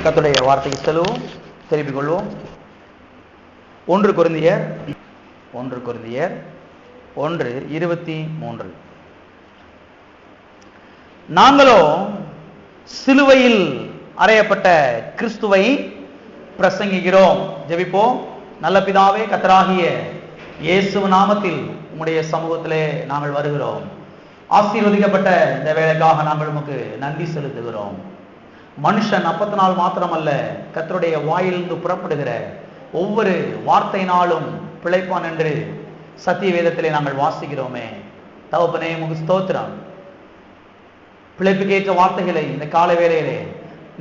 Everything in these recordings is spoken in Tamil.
கர்த்தருடைய வார்த்தைக்கு செல்வோம், திருப்பிக் கொள்வோம். 1 கொரிந்தியர் 1:23. நாங்களோ சிலுவையில் அறையப்பட்ட கிறிஸ்துவை பிரசங்கிக்கிறோம். ஜெபிப்போம். நல்ல பிதாவே, கர்த்தராகிய இயேசு நாமத்தில் உம்முடைய சமூகத்திலே நாங்கள் வருகிறோம். ஆசீர்வதிக்கப்பட்ட இந்த வேளைக்காக நாங்கள் உமக்கு நன்றி செலுத்துகிறோம். மனுஷன் அப்பத்தினால் மாத்திரமல்ல, கர்த்தருடைய வாயிலிருந்து புறப்படுகிற ஒவ்வொரு வார்த்தையினாலும் பிழைப்பான் என்று சத்திய வேதத்திலே நாங்கள் வாசிக்கிறோமே. தகப்பனே, உமக்கு ஸ்தோத்திரம். பிழைப்புக்கேற்ற வார்த்தைகளை இந்த கால வேளையிலே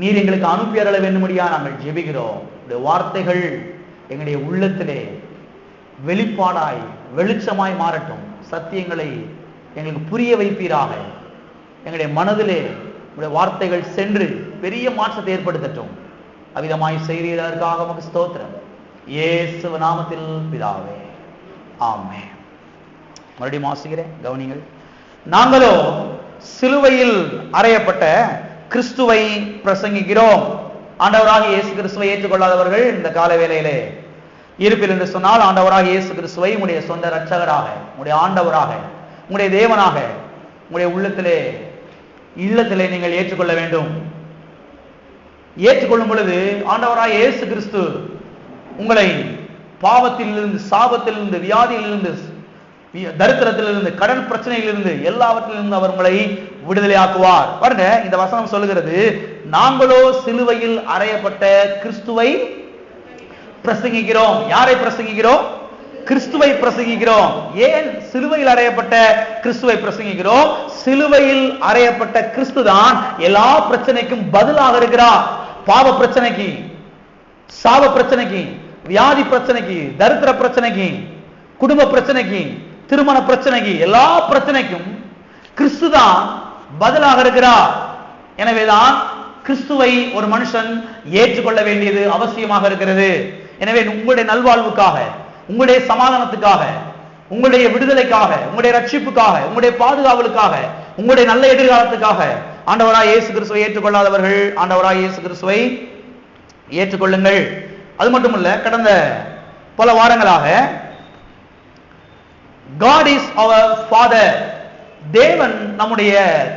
நீர் எங்களுக்கு அனுப்பியறள வேண்டும்படியா நாங்கள் ஜெபிக்கிறோம். இந்த வார்த்தைகள் எங்களுடைய உள்ளத்திலே வெளிப்பாடாய் வெளிச்சமாய் மாறட்டும். சத்தியங்களை எங்களுக்கு புரிய வைப்பீராக. எங்களுடைய மனதிலே உடைய வார்த்தைகள் சென்று பெரிய மாற்றத்தை ஏற்படுத்தட்டும். அவ்விதமாய் செய்கிறதற்காக உமக்கு ஸ்தோத்திரம். இயேசு நாமத்தில் பிதாவே, ஆமென். மறுபடியும் வாசிக்கிறேன், கவனிங்கள். நாங்களோ சிலுவையில் அறையப்பட்ட கிறிஸ்துவை பிரசங்கிக்கிறோம். ஆண்டவராக இயேசு கிறிஸ்துவை ஏற்றுக்கொள்ளாதவர்கள் இந்த கால வேளையிலே இருப்பில் என்று சொன்னால், ஆண்டவராக இயேசு கிறிஸ்துவை உங்களுடைய சொந்த இரட்சகராக, உங்களுடைய ஆண்டவராக, உங்களுடைய தேவனாக உங்களுடைய இல்லத்திலே நீங்கள் ஏற்றுக்கொள்ள வேண்டும். ஏற்றுக்கொள்ளும் பொழுது ஆண்டவராக இயேசு கிறிஸ்து உங்களை பாவத்திலிருந்து, சாபத்திலிருந்து, வியாதியிலிருந்து, தரித்திரத்திலிருந்து, கடன் பிரச்சனையிலிருந்து, எல்லாவற்றிலிருந்து அவர் உங்களை விடுதலை ஆக்குவார். பாருங்க, இந்த வசனம் சொல்லுகிறது, நாங்களோ சிலுவையில் அறையப்பட்ட கிறிஸ்துவை பிரசங்கிக்கிறோம். யாரை பிரசங்கிக்கிறோம்? கிறிஸ்துவை பிரசங்கிக்கிறோம். ஏன் சிலுவையில் அறையப்பட்ட கிறிஸ்துவை பிரசங்கிக்கிறோம்? சிலுவையில் அறையப்பட்ட கிறிஸ்து தான் எல்லா பிரச்சனைக்கும் பதிலாக இருக்கிறார். பாவ பிரச்சனைக்கு, சாப பிரச்சனைக்கு, வியாதி பிரச்சனைக்கு, தரித்திர பிரச்சனைக்கு, குடும்ப பிரச்சனைக்கு, திருமண பிரச்சனைக்கு, எல்லா பிரச்சனைக்கும் கிறிஸ்து தான் பதிலாக இருக்கிறார். எனவேதான் கிறிஸ்துவை ஒரு மனுஷன் ஏற்றுக்கொள்ள வேண்டியது அவசியமாக இருக்கிறது. எனவே உங்களுடைய நல்வாழ்வுக்காக, உங்களுடைய சமாதானத்துக்காக, உங்களுடைய விடுதலைக்காக, உங்களுடைய ரட்சிப்புக்காக, உங்களுடைய பாதுகாவலுக்காக, உங்களுடைய நல்ல எதிர்காலத்துக்காக ஆண்டவராய் இயேசு கிறிஸ்துவை ஏற்றுக்கொள்ளாதவர்கள் ஆண்டவராய் இயேசு கிறிஸ்துவை ஏற்றுக்கொள்ளுங்கள். அது மட்டுமல்ல, கடந்த பல வாரங்களாக God is our Father, தேவன் நம்முடைய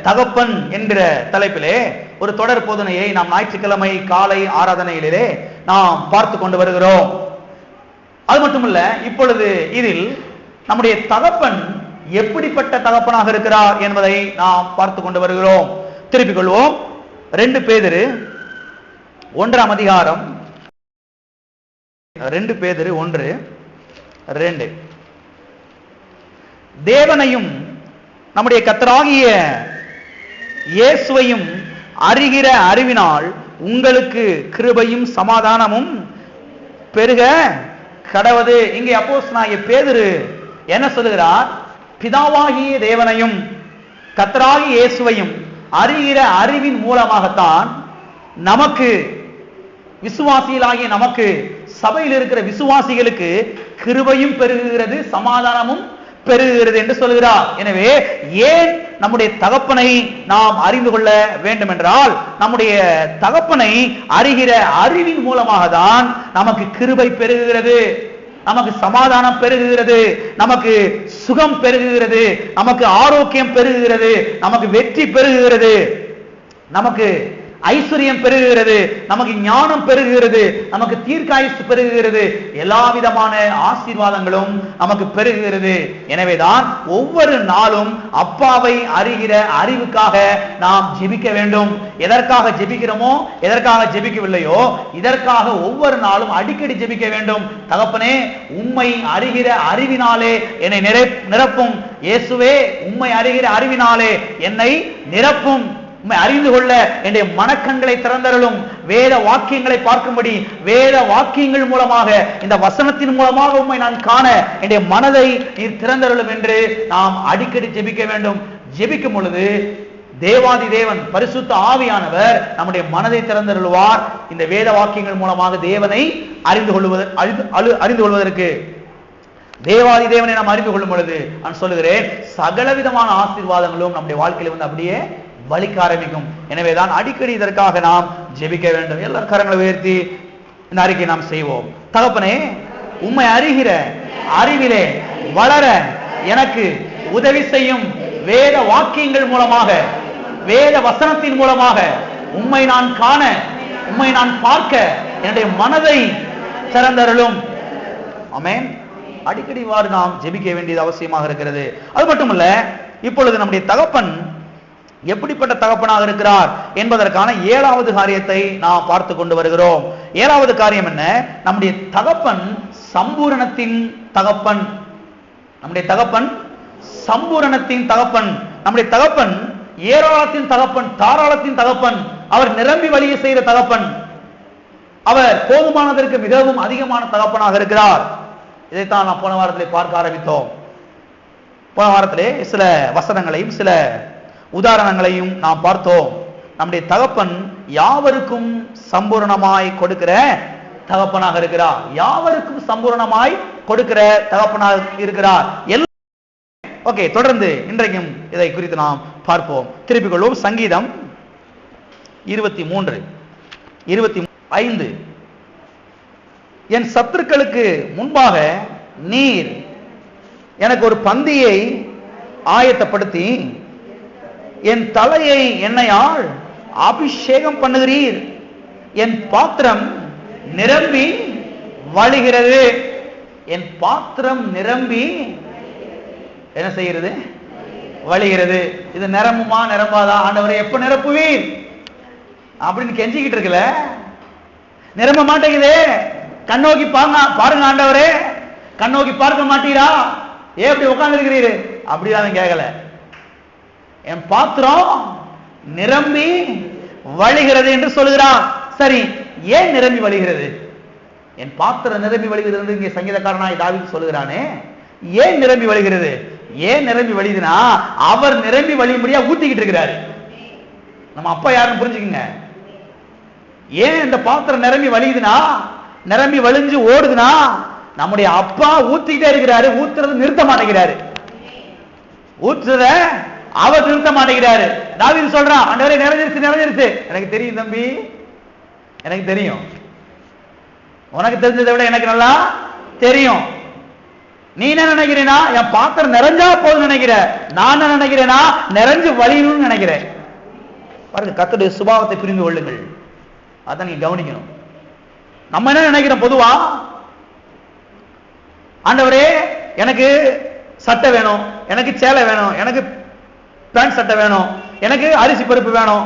தகப்பன் என்கிற தலைப்பிலே ஒரு தொடர் போதனையை நாம் ஞாயிற்றுக்கிழமை காலை ஆராதனையிலே நாம் பார்த்து கொண்டு வருகிறோம். அது மட்டுமல்ல, இப்பொழுது இதில் நம்முடைய தகப்பன் எப்படிப்பட்ட தகப்பனாக இருக்கிறார் என்பதை நாம் பார்த்து கொண்டு வருகிறோம். திருப்பிக் கொள்வோம். 2 பேதுரு 1:2. 2 பேதுரு 1:2. தேவனையும் நம்முடைய கர்த்தராகிய இயேசுவையும் அறிகிற அறிவினால் உங்களுக்கு கிருபையும் சமாதானமும் பெருக கடவது. இங்கே அப்போஸ்தலனாகிய பேதுரு என்ன சொல்லுகிறார்? பிதாவாகிய தேவனையும் கர்த்தராகிய இயேசுவையும் அறிகிற அறிவின் மூலமாகத்தான் நமக்கு, விசுவாசிகளாகிய நமக்கு, சபையில் இருக்கிற விசுவாசிகளுக்கு கிருபையும் பெருகுகிறது, சமாதானமும் பெருகுகிறது என்று சொல்கிறார். எனவே ஏன் நம்முடைய தகப்பனை நாம் அறிந்து கொள்ள வேண்டும் என்றால், நம்முடைய தகப்பனை அறிகிற அறிவின் மூலமாக தான் நமக்கு கிருபை பெருகுகிறது, நமக்கு சமாதானம் பெருகுகிறது, நமக்கு சுகம் பெருகுகிறது, நமக்கு ஆரோக்கியம் பெருகுகிறது, நமக்கு வெற்றி பெருகுகிறது, நமக்கு ஐஸ்வர்யம் பெருகுகிறது, நமக்கு ஞானம் பெருகுகிறது, நமக்கு தீர்க்காயுசு பெருகுகிறது, எல்லா விதமான ஆசீர்வாதங்களும் நமக்கு பெருகுகிறது. எனவேதான் ஒவ்வொரு நாளும் அப்பாவை அறிகிற அறிவுக்காக நாம் ஜெபிக்க வேண்டும். எதற்காக ஜெபிக்கிறோமோ, எதற்காக ஜெபிக்கவில்லையோ, இதற்காக ஒவ்வொரு நாளும் அடிக்கடி ஜெபிக்க வேண்டும். தகப்பனே, உம்மை அறிகிற அறிவினாலே என்னை நிரப்பும். இயேசுவே, உம்மை அறிகிற அறிவினாலே என்னை நிரப்பும். உம்மை அறிந்து கொள்ள என்னுடைய மனக்கண்களை திறந்தருளும். வேத வாக்கியங்களை பார்க்கும்படி, வேத வாக்கியங்கள் மூலமாக, இந்த வசனத்தின் மூலமாக உம்மை நான் காண என்னுடைய மனதை நீர் திறந்தருளும் என்று நாம் அடிக்கடி ஜெபிக்க வேண்டும். ஜெபிக்கும் பொழுது தேவாதி தேவன் பரிசுத்த ஆவியானவர் நம்முடைய மனதை திறந்தருளுவார். இந்த வேத வாக்கியங்கள் மூலமாக தேவனை அறிந்து கொள்வதற்கு, தேவாதி தேவனை நாம் அறிந்து கொள்ளும் பொழுது நான் சொல்லுகிறேன், சகல விதமான ஆசீர்வாதங்களும் நம்முடைய வாழ்க்கையில் அப்படியே வலிக்க ஆரம்பிக்கும். எனவேதான் அடிக்கடி இதற்காக நாம் ஜெபிக்க வேண்டும். எல்லாரும் கரங்களை உயர்த்தி இந்த அறிக்கை நாம் செய்வோம். தகப்பனே, உம்மை அறிகிற அறிவிலே வளர எனக்கு உதவி செய்யும். வேத வாக்கியங்கள் மூலமாக, வேத வசனத்தின் மூலமாக உம்மை நான் காண, உம்மை நான் பார்க்க என்னுடைய மனதை திறந்தருளும். ஆமென். அடிக்கடி வாறு நாம் ஜெபிக்க வேண்டியது அவசியமாக இருக்கிறது. அது மட்டுமல்ல, இப்பொழுது நம்முடைய தகப்பன் எப்படிப்பட்ட தகப்பனாக இருக்கிறார் என்பதற்கான 7வது காரியத்தை நாம் பார்த்து கொண்டு வருகிறோம். 7வது காரியம் என்ன? நம்முடைய தகப்பன் சம்பூரணத்தின் தகப்பன். நம்முடைய தகப்பன் சம்பூரணத்தின் தகப்பன். நம்முடைய தகப்பன் ஏராளத்தின் தகப்பன், தாராளத்தின் தகப்பன். அவர் நிரம்பி வழிய செய்த தகப்பன். அவர் போதுமானதற்கு மிகவும் அதிகமான தகப்பனாக இருக்கிறார். இதைத்தான் நாம் போன வாரத்திலே பார்க்க ஆரம்பித்தோம். போன வாரத்திலே சில வசனங்களையும் சில உதாரணங்களையும் நாம் பார்த்தோம். நம்முடைய தகப்பன் யாவருக்கும் சம்பூரணமாய் கொடுக்கிற தகப்பனாக இருக்கிறார். யாவருக்கும் சம்பூரணமாய் கொடுக்கிற தகப்பனாக இருக்கிறார். ஓகே, தொடர்ந்து இன்றைக்கும் இதை குறித்து நாம் பார்ப்போம். திருப்பிக் கொள்வோம். சங்கீதம் 23:25. என் சத்துருக்களுக்கு முன்பாக நீர் எனக்கு ஒரு பந்தியை ஆயத்தப்படுத்தி என் தலையை எண்ணெயால் அபிஷேகம் பண்ணுகிறீர். என் பாத்திரம் நிரம்பி வழிகிறது. என் பாத்திரம் நிரம்பி என்ன செய்கிறது? வழிகிறது. இது நிரம்புமா நிரம்பாதா? ஆண்டவரை எப்ப நிரப்புவீர் அப்படின்னு கெஞ்சிக்கிட்டு இருக்கல. நிரம்ப மாட்டேங்குது. கண்ணோக்கி பாருங்க ஆண்டவரே, கண்ணோக்கி பார்க்க மாட்டீரா? ஏன் இப்படி உட்கார்ந்து இருக்கிறீரு? அப்படிதான் கேட்கல. என் பாத்திரம் நிரம்பி வழிகிறது என்று சொல்லுகிறான். சரி, ஏன் நிரம்பி வழிகிறது? என் பாத்திரம் நிரம்பி வழிகிறது இங்கே சங்கீதக்காரனாய் தாவீது சொல்லுகிறானே. ஏன் நிரம்பி வழிகிறது? ஏன் நிரம்பி வழிதுனா, அவர் நிரம்பி வழியும்படியா ஊத்திக்கிட்டு இருக்கிறாரு. நம்ம அப்பா யாருன்னு புரிஞ்சுக்குங்க. ஏன் இந்த பாத்திரம் நிரம்பி வழியுதுனா, நிரம்பி வழிஞ்சு ஓடுதுனா, நம்முடைய அப்பா ஊத்திக்கிட்டே இருக்கிறாரு. ஊத்துறது நிறுத்த மாட்டேங்கிறாரு. ஊத்துறத அவர் நிறுத்த மாட்டேங்கிறாரு. தாவீது சொல்றான், ஆண்டவரே நிறைஞ்சிருச்சு நிறைஞ்சிருச்சு. எனக்கு தெரியும் தம்பி, எனக்கு தெரியும். உனக்கு தெரிஞ்சதை விட எனக்கு நல்லா தெரியும். நீ என்ன நினைக்கிறேனா, என் பாத்திரம் நிறைஞ்சா போதும் நினைக்கிற. நான் என்ன நினைக்கிறேனா, நிறைஞ்சு வழியணும்னு நினைக்கிறேன். பாருங்க, கர்த்தருடைய சுபாவத்தை புரிந்து கொள்ளுங்கள். அதை நீங்க கவனிக்கணும். நம்ம என்ன நினைக்கிறோம்? பொதுவா, ஆண்டவரே எனக்கு சட்டை வேணும், எனக்கு சேலை வேணும், எனக்கு பேண்ட் சட்டை வேணும், எனக்கு அரிசி பருப்பு வேணும்,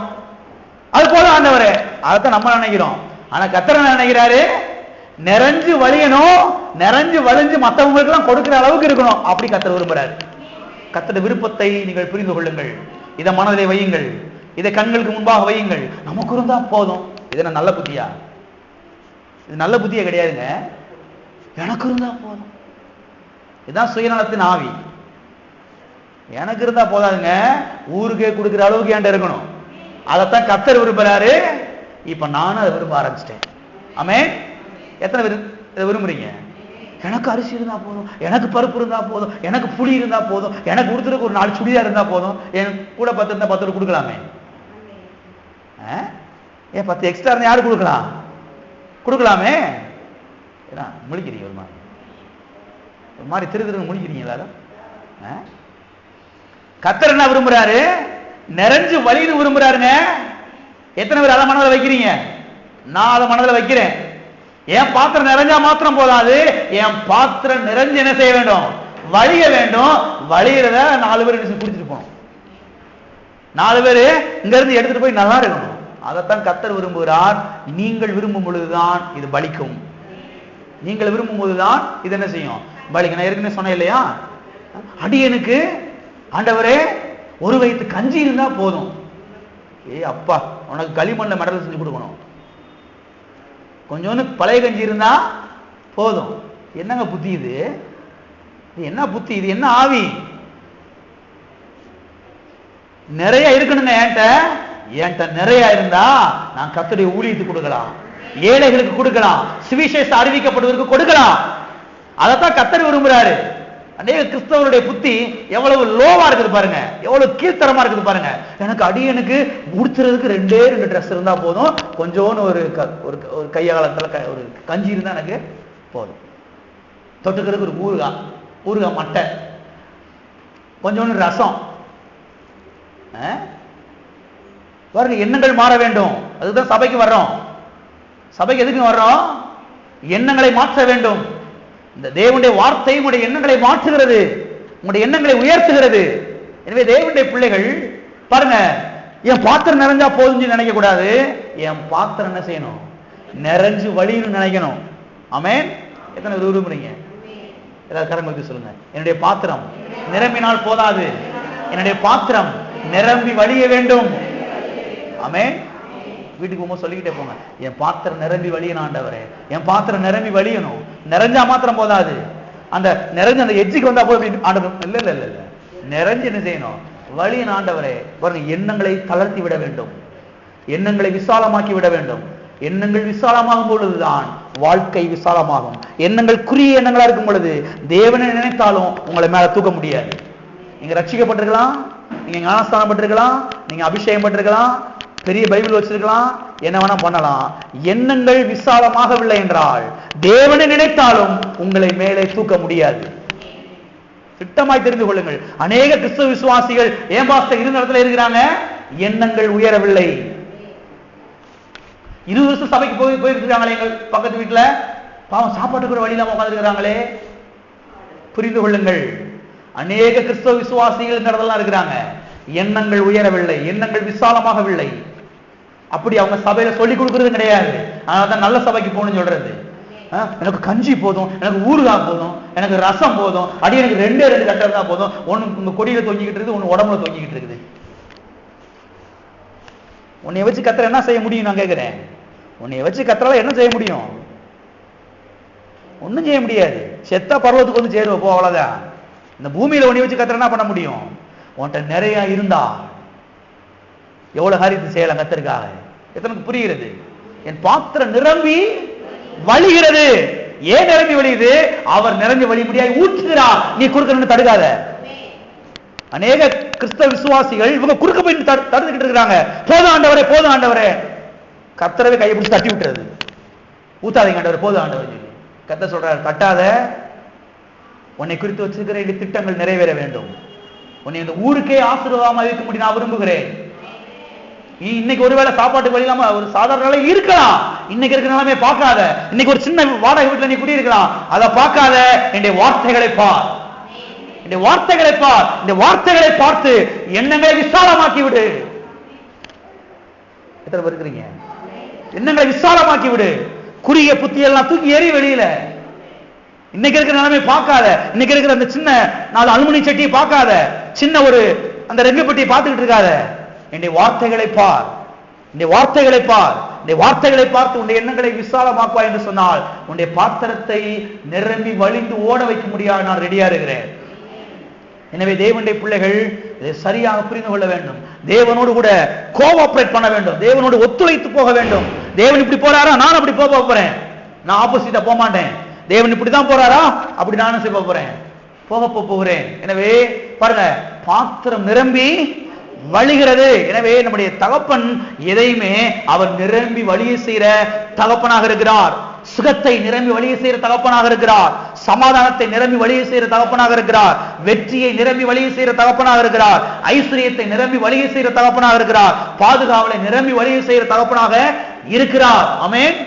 அது போல ஆண்டவரே. அதைத்தான் நம்ம நினைக்கிறோம். ஆனா கர்த்தர் என்ன நினைக்கிறாரு? நிறைஞ்சு வழியணும், நிறைஞ்சு வழிஞ்சு மற்றவங்களுக்கு எல்லாம் கொடுக்கிற அளவுக்கு இருக்கணும். அப்படி கர்த்தர் விரும்புறாரு. கர்த்தருடைய விருப்பத்தை நீங்கள் புரிந்து கொள்ளுங்கள். இதை மனதிலே வையுங்கள், இதை கண்களுக்கு முன்பாக வையுங்கள். நமக்கு இருந்தா போதும். இது நல்ல புத்தியா? இது நல்ல புத்தியே கிடையாதுங்க. எனக்கு இருந்தா போதும். இதுதான் சுயநலத்தின் ஆவி. எனக்கு இருந்தா போதாதுங்க, ஊருக்கே கொடுக்கிற அளவுக்கு என்கிட்ட இருக்கணும். அதைத்தான் கர்த்தர் விரும்புறாரு. இப்ப நானும் அதை விரும்ப ஆரம்பிச்சிட்டேன். ஆமென். எத்தனை பேர் இதை விரும்புறீங்க? எனக்கு அரிசி இருந்தா போதும், எனக்கு பருப்பு இருந்தா போதும், எனக்கு புளி இருந்தா போதும், எனக்கு கொடுத்துருக்கு ஒரு 4 சுடிதார் இருந்தா போதும், என் கூட 10 இருந்தா 10 கொடுக்கலாமே. ஏன் 10 எக்ஸ்ட்ரா இருந்தா யாரு கொடுக்கலாம்? கொடுக்கலாமே. முழிக்கிறீங்க ஒரு மாதிரி திரு முழிக்கிறீங்க எல்லாரும். கர்த்தர் என்ன விரும்புறாரு? நிறைஞ்சு வழின்னு விரும்புறாருங்க. எத்தனை பேர் அதை மனதில் வைக்கிறீங்க? நான் அதை மனதில் வைக்கிறேன். என் பாத்திரம் நிறைஞ்சா மாத்திரம் போதாது, என் பாத்திரம் நிறைஞ்சு என்ன செய்ய வேண்டும்? வழிய வேண்டும். வழியிறத 4 பேர் குடிச்சிட்டு போகணும். 4 பேர் இங்க இருந்து எடுத்துட்டு போய் நல்லா இருக்கணும். அதைத்தான் கர்த்தர் விரும்புகிறார். நீங்கள் விரும்பும் பொழுதுதான் இது பலிக்கும். நீங்கள் விரும்பும் போதுதான் இது என்ன செய்யும்? பலிக்கும். நான் ஏற்கனவே சொன்னேன் இல்லையா, அடியனுக்கு ஆண்டவரே ஒரு வயிற்று கஞ்சி இருந்தா போதும். அப்பா, உனக்கு களிமண்ல மெடல் செஞ்சு கொடுக்கணும். கொஞ்சோன்னு பழைய கஞ்சி இருந்தா போதும். என்னங்க புத்தி இது? என்ன புத்தி இது? என்ன ஆவி? நிறைய இருக்கணுங்க. என்கிட்ட நிறைய இருந்தா நான் கர்த்தருடைய ஊழியத்துக்கு கொடுக்கலாம், ஏழைகளுக்கு கொடுக்கலாம், சுவிசேஷம் அறிவிக்கப்படுவதற்கு கொடுக்கலாம். அதைத்தான் கர்த்தர் விரும்புறாரு. அநேக கிறிஸ்தவருடைய புத்தி எவ்வளவு லோவா இருக்குது பாருங்க, எவ்வளவு கீழ்த்தரமா இருக்குது பாருங்க. எனக்கு அடியனுக்கு முடிச்சுறதுக்கு 2 ட்ரெஸ் இருந்தா போதும், கொஞ்சோன்னு ஒரு கையாளத்துல ஒரு கஞ்சி இருந்தா எனக்கு போதும், தொட்டுக்கிறதுக்கு ஒரு ஊறுகாய் மட்டை, கொஞ்சோன்னு ரசம். பாருங்க, எண்ணங்கள் மாற வேண்டும். அதுதான் சபைக்கு வர்றோம். சபைக்கு எதுக்கு வர்றோம்? எண்ணங்களை மாற்ற வேண்டும். இந்த தேவனுடைய வார்த்தை உங்களுடைய எண்ணங்களை மாற்றுகிறது, உங்களுடைய எண்ணங்களை உயர்த்துகிறது. எனவே தேவனுடைய பிள்ளைகள் பாருங்க, என் பாத்திரம் நிறைஞ்சா போதும் நினைக்க கூடாது. என் பாத்திரம் என்ன செய்யணும்? நிறைஞ்சு வழின்னு நினைக்கணும். ஆமென். எத்தனை விரும்புறீங்க? ஏதாவது கரங்களுக்கு சொல்லுங்க. என்னுடைய பாத்திரம் நிரம்பினால் போதாது, என்னுடைய பாத்திரம் நிரம்பி வழிய வேண்டும். ஆமென். வீட்டுக்கு போகும்போது சொல்லிக்கிட்டே போங்க, என் பாத்திரம் நிரம்பி வழியணும் ஆண்டவரே, என் பாத்திரம் நிரம்பி வழியணும். நிறைஞ்சா மாத்திரம் போதாது, அந்த நிறைஞ்ச அந்த எட்ஜுக்கு வந்தா போய் ஆண்டவர் இல்ல இல்ல இல்ல இல்ல, நிறைஞ்சு என்ன செய்யணும்? வழியணும் ஆண்டவரே. பாருங்க, எண்ணங்களை தளர்த்தி விட வேண்டும், எண்ணங்களை விசாலமாக்கி விட வேண்டும். எண்ணங்கள் விசாலமாகும் பொழுதுதான் வாழ்க்கை விசாலமாகும். எண்ணங்கள் குறிய எண்ணங்களா இருக்கும் பொழுது தேவனை நினைத்தாலும் உங்களை மேல தூக்க முடியாது. நீங்க ரட்சிக்கப்பட்டிருக்கலாம், நீங்க ஞானஸ்தானம் பட்டிருக்கலாம், நீங்க அபிஷேகம் பட்டிருக்கலாம், பெரிய பைபிள் வச்சிருக்கலாம், என்ன வேணா பண்ணலாம். எண்ணங்கள் விசாலமாகவில்லை என்றால் தேவனை நினைத்தாலும் உங்களை மேலே தூக்க முடியாது. திட்டமாய் தெரிந்து கொள்ளுங்கள். அநேக கிறிஸ்தவ விசுவாசிகள் ஏன் பாஸ்டர் இருந்த இடத்துல இருக்கிறாங்க? எண்ணங்கள் உயரவில்லை. 20 வருஷம் சபைக்கு போயிருக்காங்களே, எங்கள் பக்கத்து வீட்டுல பாவம் சாப்பாட்டுக்கு கூட வழி இல்லாம உட்கார்ந்து இருக்கிறாங்களே. புரிந்து கொள்ளுங்கள், அநேக கிறிஸ்தவ விசுவாசிகள் இந்த இடத்துல இருக்கிறாங்க, எண்ணங்கள் உயரவில்லை, எண்ணங்கள் விசாலமாகவில்லை. அப்படி அவங்க சபையில சொல்லிக் கொடுக்கறது கிடையாது. அதனாலதான் நல்ல சபைக்கு போகணும்னு சொல்றது. எனக்கு கஞ்சி போதும், எனக்கு ஊறுகாய் போதும், எனக்கு ரசம் போதும், அடி எனக்கு 2 கட்டம் தான் போதும். ஒன்னு உங்க கொடியில தொங்கிக்கிட்டு இருக்குது, ஒன்னு உடம்புல தொங்கிக்கிட்டு இருக்குது. உன்னைய வச்சு கத்துற என்ன செய்ய முடியும்? நான் கேட்கிறேன், உன்னைய வச்சு கத்துறால என்ன செய்ய முடியும்? ஒன்னும் செய்ய முடியாது. செத்தா பர்வத்துக்கு வந்து சேருவ போ, அவ்வளவுதான். இந்த பூமியில உன்னைய வச்சு கத்துற என்ன பண்ண முடியும்? உன்கிட்ட நிறைய இருந்தா எவ்வளவு காரியத்தை செய்யலாம் கத்தருக்காக. எத்தனைக்கு புரிகிறது? என் பாத்திரம் நிரம்பி வழிகிறது. ஏன் நிரம்பி வழியுது? அவர் நிரம்பி வழிபடியாய் ஊற்றுகிறார். நீ குறுக்க தடுக்காத. அநேக கிறிஸ்தவ விசுவாசிகள் இவங்க குறுக்க போய் தடுத்துக்கிட்டு இருக்கிறாங்க. போதும் ஆண்டவரே, போதும் ஆண்டவரே. கர்த்தரவே கையை பிடிச்சி தட்டி விட்டுறது. ஊத்தாதீங்க ஆண்டவரே, போதும் ஆண்டவரே சொல்லி கர்த்தர் சொல்றாரு, தட்டாத. உன்னை குறித்து வச்சிருக்கிற இந்த திட்டங்கள் நிறைவேற வேண்டும். உன்னை இந்த ஊருக்கே ஆசீர்வாதமா இருக்க முடியும் நான் விரும்புகிறேன். இன்னைக்கு ஒருவேளை சாப்பாட்டுக்கு வழி இல்லாம ஒரு சாதாரண நிலை இருக்கலாம். இன்னைக்கு இருக்கிற நிலைமை பார்க்காத. இன்னைக்கு ஒரு சின்ன வாடகை வீட்டுல நீ குடியிருக்கலாம், அதை பார்க்காத. என்னுடைய வார்த்தைகளை பார், இந்த வார்த்தைகளை பார். இந்த வார்த்தைகளை பார்த்து எண்ணங்களை விசாலமாக்கி விடு. எத்தனை பேர் இருக்கிறீங்க? எண்ணங்களை விசாலமாக்கி விடு. குறுகிய புத்தியெல்லாம் தூக்கி ஏறி வெளியில. இன்னைக்கு இருக்கிற நிலைமை பார்க்காத. இன்னைக்கு இருக்கிற அந்த சின்ன 4 அலுமினி சட்டியை பார்க்காத. சின்ன ஒரு அந்த ரெங்கு பெட்டியை பார்த்துக்கிட்டு இருக்காத. என்னுடைய வார்த்தைகளை பார், இந்த வார்த்தைகளை பார். இந்த வார்த்தைகளை பார்த்து உன்னுடைய எண்ணங்களை விசாலமாக்குவா என்று சொன்னால் உன்னுடைய பாத்திரத்தை நிரம்பி வழிந்து ஓட வைக்க முடியாது. நான் ரெடியா இருக்கிறேன். எனவே தேவனுடைய பிள்ளைகள் இதை சரியாக புரிந்து கொள்ள வேண்டும். தேவனோடு கூட கோஆபரேட் பண்ண வேண்டும். தேவனோடு ஒத்துழைத்து போக வேண்டும். தேவன் இப்படி போறாரா, நான் அப்படி போக போறேன். நான் ஆப்போசிட்டா போக மாட்டேன். தேவன் இப்படிதான் போறாரா, அப்படி நானும் செய்ய போறேன், போகிறேன். எனவே பாருங்க, பாத்திரம் நிரம்பி வழிகிறது. எனவே நம்முடைய தகப்பன் எதையுமே அவர் நிரம்பி வழியை செய்கிற தகப்பனாக இருக்கிறார். சுகத்தை நிரம்பி வழியை செய்கிற தகப்பனாக இருக்கிறார். சமாதானத்தை நிரம்பி வழியை செய்கிற தகப்பனாக இருக்கிறார். வெற்றியை நிரம்பி வழியை செய்கிற தகப்பனாக இருக்கிறார். ஐஸ்வரியத்தை நிரம்பி வழியை செய்கிற தகப்பனாக இருக்கிறார். பாதுகாவலை நிரம்பி வழியை செய்கிற தகப்பனாக இருக்கிறார். ஆமென்.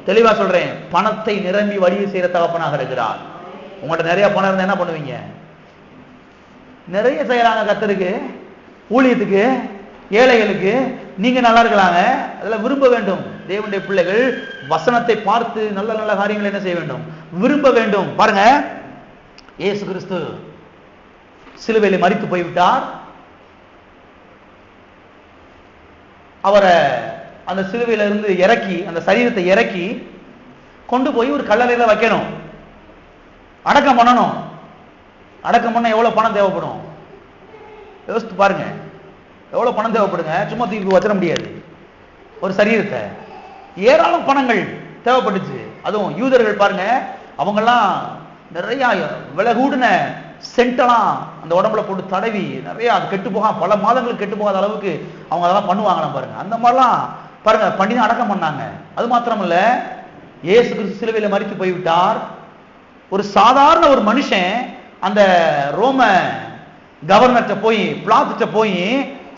தெளிவா சொல்றேன், பணத்தை நிரம்பி வழியை செய்கிற தகப்பனாக இருக்கிறார். உங்கள்கிட்ட நிறைய பணம் இருந்தா என்ன பண்ணுவீங்க? நிறைய செய்யறாங்க கர்த்தருக்கு, ஊழியத்துக்கு, ஏழைகளுக்கு. நீங்க நல்லா இருக்கலாங்க, அதெல்லாம் விரும்ப வேண்டும். தேவனுடைய பிள்ளைகள் வசனத்தை பார்த்து நல்ல நல்ல காரியங்களை என்ன செய்ய வேண்டும்? விரும்ப வேண்டும். பாருங்க, இயேசு கிறிஸ்து சிலுவையிலே மரித்து போய்விட்டார். அவரை அந்த சிலுவையில இருந்து இறக்கி, அந்த சரீரத்தை இறக்கி கொண்டு போய் ஒரு கல்லறையில வைக்கணும், அடக்கம் பண்ணணும். அடக்கம் பண்ண எவ்வளவு பணம் தேவைப்படும்? யோசித்து பாருங்க, எவ்வளவு பணம் தேவைப்படுங்க. சும்மா தூக்கி வச்சிட முடியாது ஒரு சரீரத்தை. ஏராளம் பணங்கள் தேவைப்பட்டுச்சு. அதுவும் யூதர்கள் பாருங்க, அவங்கெல்லாம் நிறைய விலை கூடின சென்டெல்லாம் அந்த உடம்புல போட்டு தடவி நிறைய அது கெட்டு போக பல மாதங்களுக்கு கெட்டு போகாத அளவுக்கு அவங்க அதெல்லாம் பண்ணுவாங்களாம் பாருங்க. அந்த மாதிரிலாம் பாருங்க பண்ணி தான் அடக்கம் பண்ணாங்க. அது மாத்திரமல்ல, இயேசு கிறிஸ்து சிலுவையில மரித்து போய்விட்டார். ஒரு சாதாரண ஒரு மனுஷன் அந்த ரோம கவர்னர்கிட்ட போய் பிளாத்துட்ட போய்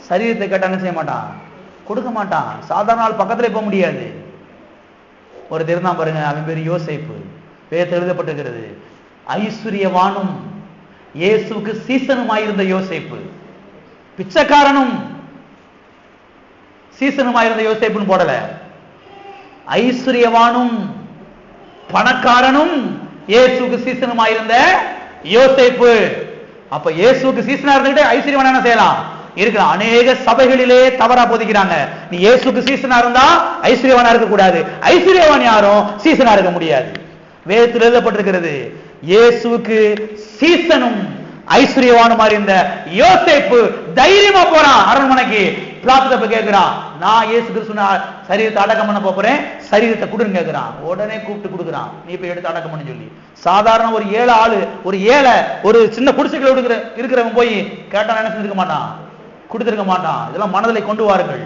சரீரத்தை கேட்டா என்ன செய்ய மாட்டான், கொடுக்க மாட்டான். சாதாரண ஆள் பக்கத்துல போக முடியாது. ஒரு திருந்தான் பாருங்க, அவன் பேர் யோசேப்பு. வேதத்தில் எழுதப்பட்டிருக்கிறது, ஐஸ்வர்யவானும் இயேசுக்கு சீசனுமாயிருந்த யோசேப்பு, பிச்சைக்காரனும் சீசனுமாயிருந்த யோசேப்புன்னு போடல, ஐஸ்வர்யவானும் பணக்காரனும் இயேசுக்கு சீசனுமாயிருந்த யோசேப்பு. அப்ப இயேசுக்கு சீசனா இருந்துகிட்டு ஐஸ்வர்யவான் என்ன செய்யலாம் இருக்கிற அநேக சபைகளிலே தவறா போதிக்கிறாங்க. நீ இயேசுக்கு சீசனா இருந்தா ஐஸ்வர்யவானா இருக்க கூடாது, ஐஸ்வர்யவான் யாரும் சீசனா இருக்க முடியாது. வேதத்தில் எழுதப்பட்டிருக்கிறது, இயேசுக்கு சீசனும் ஐஸ்வர்யவானுமா இருந்த யோசேப்பு தைரியமா போறான் அரண்மனைக்கு. பிளாத்துட்ட போய் கேட்கிறான், நான் இயேசு கிறிஸ்து சரீரத்தை அடக்கம் பண்ண போறேன், சரீரத்தை கொடுன்னு கேட்கிறான். உடனே கூப்பிட்டு கொடுக்குறான், நீ போய் எடுத்து அடக்கம் பண்ணு சொல்லி. சாதாரண ஒரு ஏழை ஆளு, ஒரு ஏழை ஒரு சின்ன குடிசைகளை இருக்கிறவன் போய் கேட்டா என்ன செஞ்சிருக்க மாட்டான், கொடுத்திருக்க மாட்டான். இதெல்லாம் மனதிலே கொண்டு வாருங்கள்.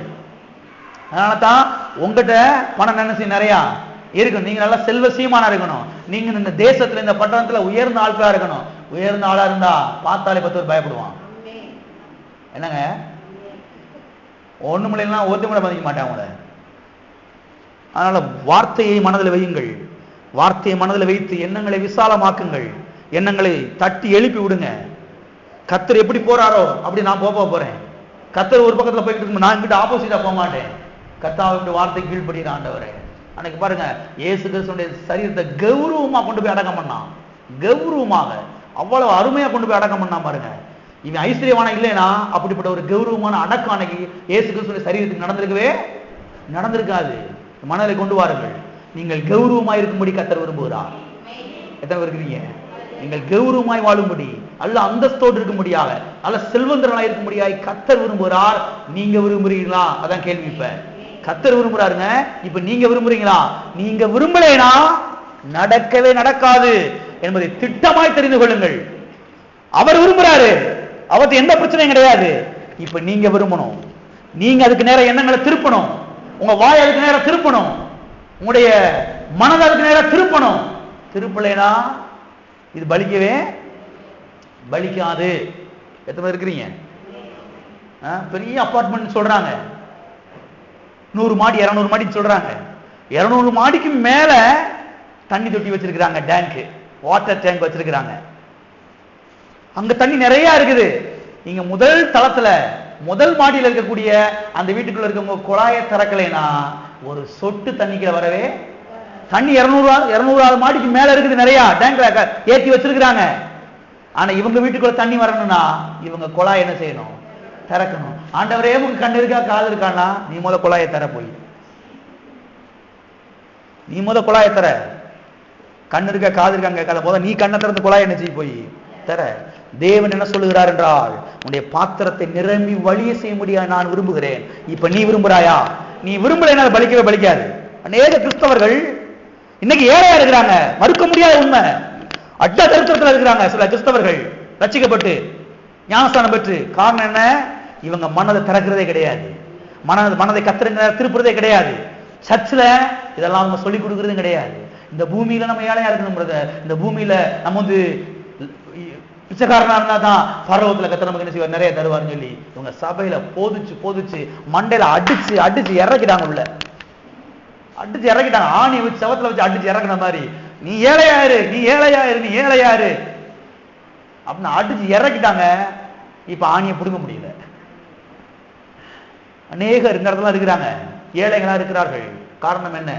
அதனால தான் உங்ககிட்ட பணம் என்ன செய்ய நிறைய இருக்கணும். நீங்க நல்லா செல்வ சீமானா இருக்கணும். நீங்க இந்த தேசத்துல இந்த பட்டணத்துல உயர்ந்த ஆட்களா இருக்கணும். உயர்ந்த ஆளா இருந்தா பார்த்தாலே 10 பேர் பயப்படுவான். என்னங்க ஒண்ணுமில்லைன்னா ஒருத்தர் கூட மதிக்க மாட்டான் உங்களை. அதனால வார்த்தையை மனதில் வையுங்கள். வார்த்தையை மனதில் வைத்து எண்ணங்களை விசாலமாக்குங்கள். எண்ணங்களை தட்டி எழுப்பி விடுங்க. கர்த்தர் எப்படி போறாரோ அப்படி நான் போறேன். கர்த்தர் ஒரு பக்கத்துல போய்கிட்டு இருக்கும், நான் இங்கிட்ட ஆப்போசிட்டா போக மாட்டேன். கர்த்தாவுடைய வார்த்தை கீழ்படுகிற ஆண்டவரே. அன்னைக்கு பாருங்க, இயேசு கிறிஸ்துடைய சரீரத்தை கௌரவமா கொண்டு போய் அடக்கம் பண்ணான். கௌரவமாக அவ்வளவு அருமையா கொண்டு போய் அடக்கம் பண்ணான் பாருங்க. இவன் ஐஸ்வர்யவான இல்லைன்னா அப்படிப்பட்ட ஒரு கௌரவமான அடக்கம் அன்னைக்கு இயேசு கிறிஸ்துடைய சரீரத்துக்கு நடந்திருக்காது. மனதை கொண்டு வாருங்கள். நீங்கள் கௌரவமாய் இருக்கும்படி கர்த்தர் விரும்புகிறார். எத்தனை பேர் இருக்கிறீங்க? நீங்கள் கௌரவமாய் வாழும்படி, அல்ல அந்தஸ்தோடு இருக்கும்படியாக, அல்ல செல்வந்தரனாய் இருக்கும்படியாய் கர்த்தர் விரும்புகிறார். நீங்க விரும்புறீங்களா? அதான் கேள்வி. இப்ப கர்த்தர் விரும்புறாருங்க. இப்ப நீங்க விரும்புறீங்களா? நீங்க விரும்பலைனா நடக்கவே நடக்காது என்பதை திட்டமாய் தெரிந்து கொள்ளுங்கள். அவர் விரும்புறாரு, அவருக்கு எந்த பிரச்சனையும் கிடையாது. இப்ப நீங்க விரும்பணும். நீங்க அதுக்கு நேரம் எண்ணங்களை திருப்பணும். உங்க வாய் அதுக்கு நேரம் திருப்பணும். உங்களுடைய மனதை அதுக்கு நேரம் திருப்பணும். திருப்பலைனா இது பலிக்கவே பலிக்காது. எத்தனை பேர் இருக்கிறீங்க? பெரிய அபார்ட்மெண்ட் சொல்றாங்க, 100 மாடி 200 மாடி சொல்றாங்க. 200 மாடிக்கு மேல தண்ணி தொட்டி வச்சிருக்கிறாங்க, டேங்க், வாட்டர் டேங்க் வச்சிருக்கிறாங்க. அங்க தண்ணி நிறைய இருக்குது. நீங்க முதல் தளத்துல முதல் மாடியில் இருக்கக்கூடிய அந்த வீட்டுக்குள்ள இருக்கவங்க குழாயை திறக்கலைன்னா ஒரு சொட்டு தண்ணிக்குள்ள வரவே, தண்ணி 200 மாடிக்கு மேல இருக்குது, நிறைய டேங்க்ல ஏற்றி வச்சிருக்கிறாங்க. ஆனா இவங்க வீட்டுக்குள்ள தண்ணி வரணும்னா இவங்க குழாய் என்ன செய்யணும்? திறக்கணும். ஆண்டவரே உங்க கண்ணு இருக்கா காது இருக்கானா? நீ முத குழாயை தர, போய் நீ முத குழாயை தர. கண்ணு இருக்கா காது இருக்காங்க கேட்காத போத நீ கண்ணை திறந்து குழாய் என்ன செய்ய போய் தர. தேவன் என்ன சொல்லுகிறார் என்றால், உன்னுடைய பாத்திரத்தை நிரம்பி வழிய செய்ய முடியாது நான் விரும்புகிறேன். இப்ப நீ விரும்புறாயா? நீ விரும்பலைன்னா பலிக்கவே பலிக்காது. அநேக கிறிஸ்தவர்கள் இன்னைக்கு ஏழையா இருக்கிறாங்க, மறுக்க முடியாத உண்மை. அட்ட தரித்திரத்தில் இருக்கிறாங்க சில கிறிஸ்தவர்கள், ரட்சிக்கப்பட்டு ஞானஸ்தானம் பெற்று. காரணம் என்ன? இவங்க மனதை திறக்கிறதே கிடையாது, மனதை கத்திர திருப்புறதே கிடையாது. சர்ச்சில் இதெல்லாம் அவங்க சொல்லிக் கொடுக்கறதும் கிடையாது. இந்த பூமியில நம்ம ஏழையா இருக்கணும், இந்த பூமியில நம்ம பிச்சைக்காரனா இருந்தா தான் பரலோகத்துல கர்த்தர் நமக்கு என்ன செய்வார்? நிறைய தருவார்னு சொல்லி இவங்க சபையில போதிச்சு மண்டையில அடிச்சு இறக்கிட்டாங்க. உள்ள அடிச்சு இறக்கிட்டாங்க. ஆணி வச்சு சவத்துல வச்சு அடிச்சு இறக்குன மாதிரி, நீ ஏழையாரு, நீ ஏழையாரு, நீ ஏழையாரு அப்படின்னு அடிச்சு இறக்கிட்டாங்க. இப்ப ஆணியை பிடுங்க முடியல. அநேகர் இந்த இடத்துல இருக்கிறாங்க, ஏழைகளா இருக்கிறார்கள். காரணம் என்ன?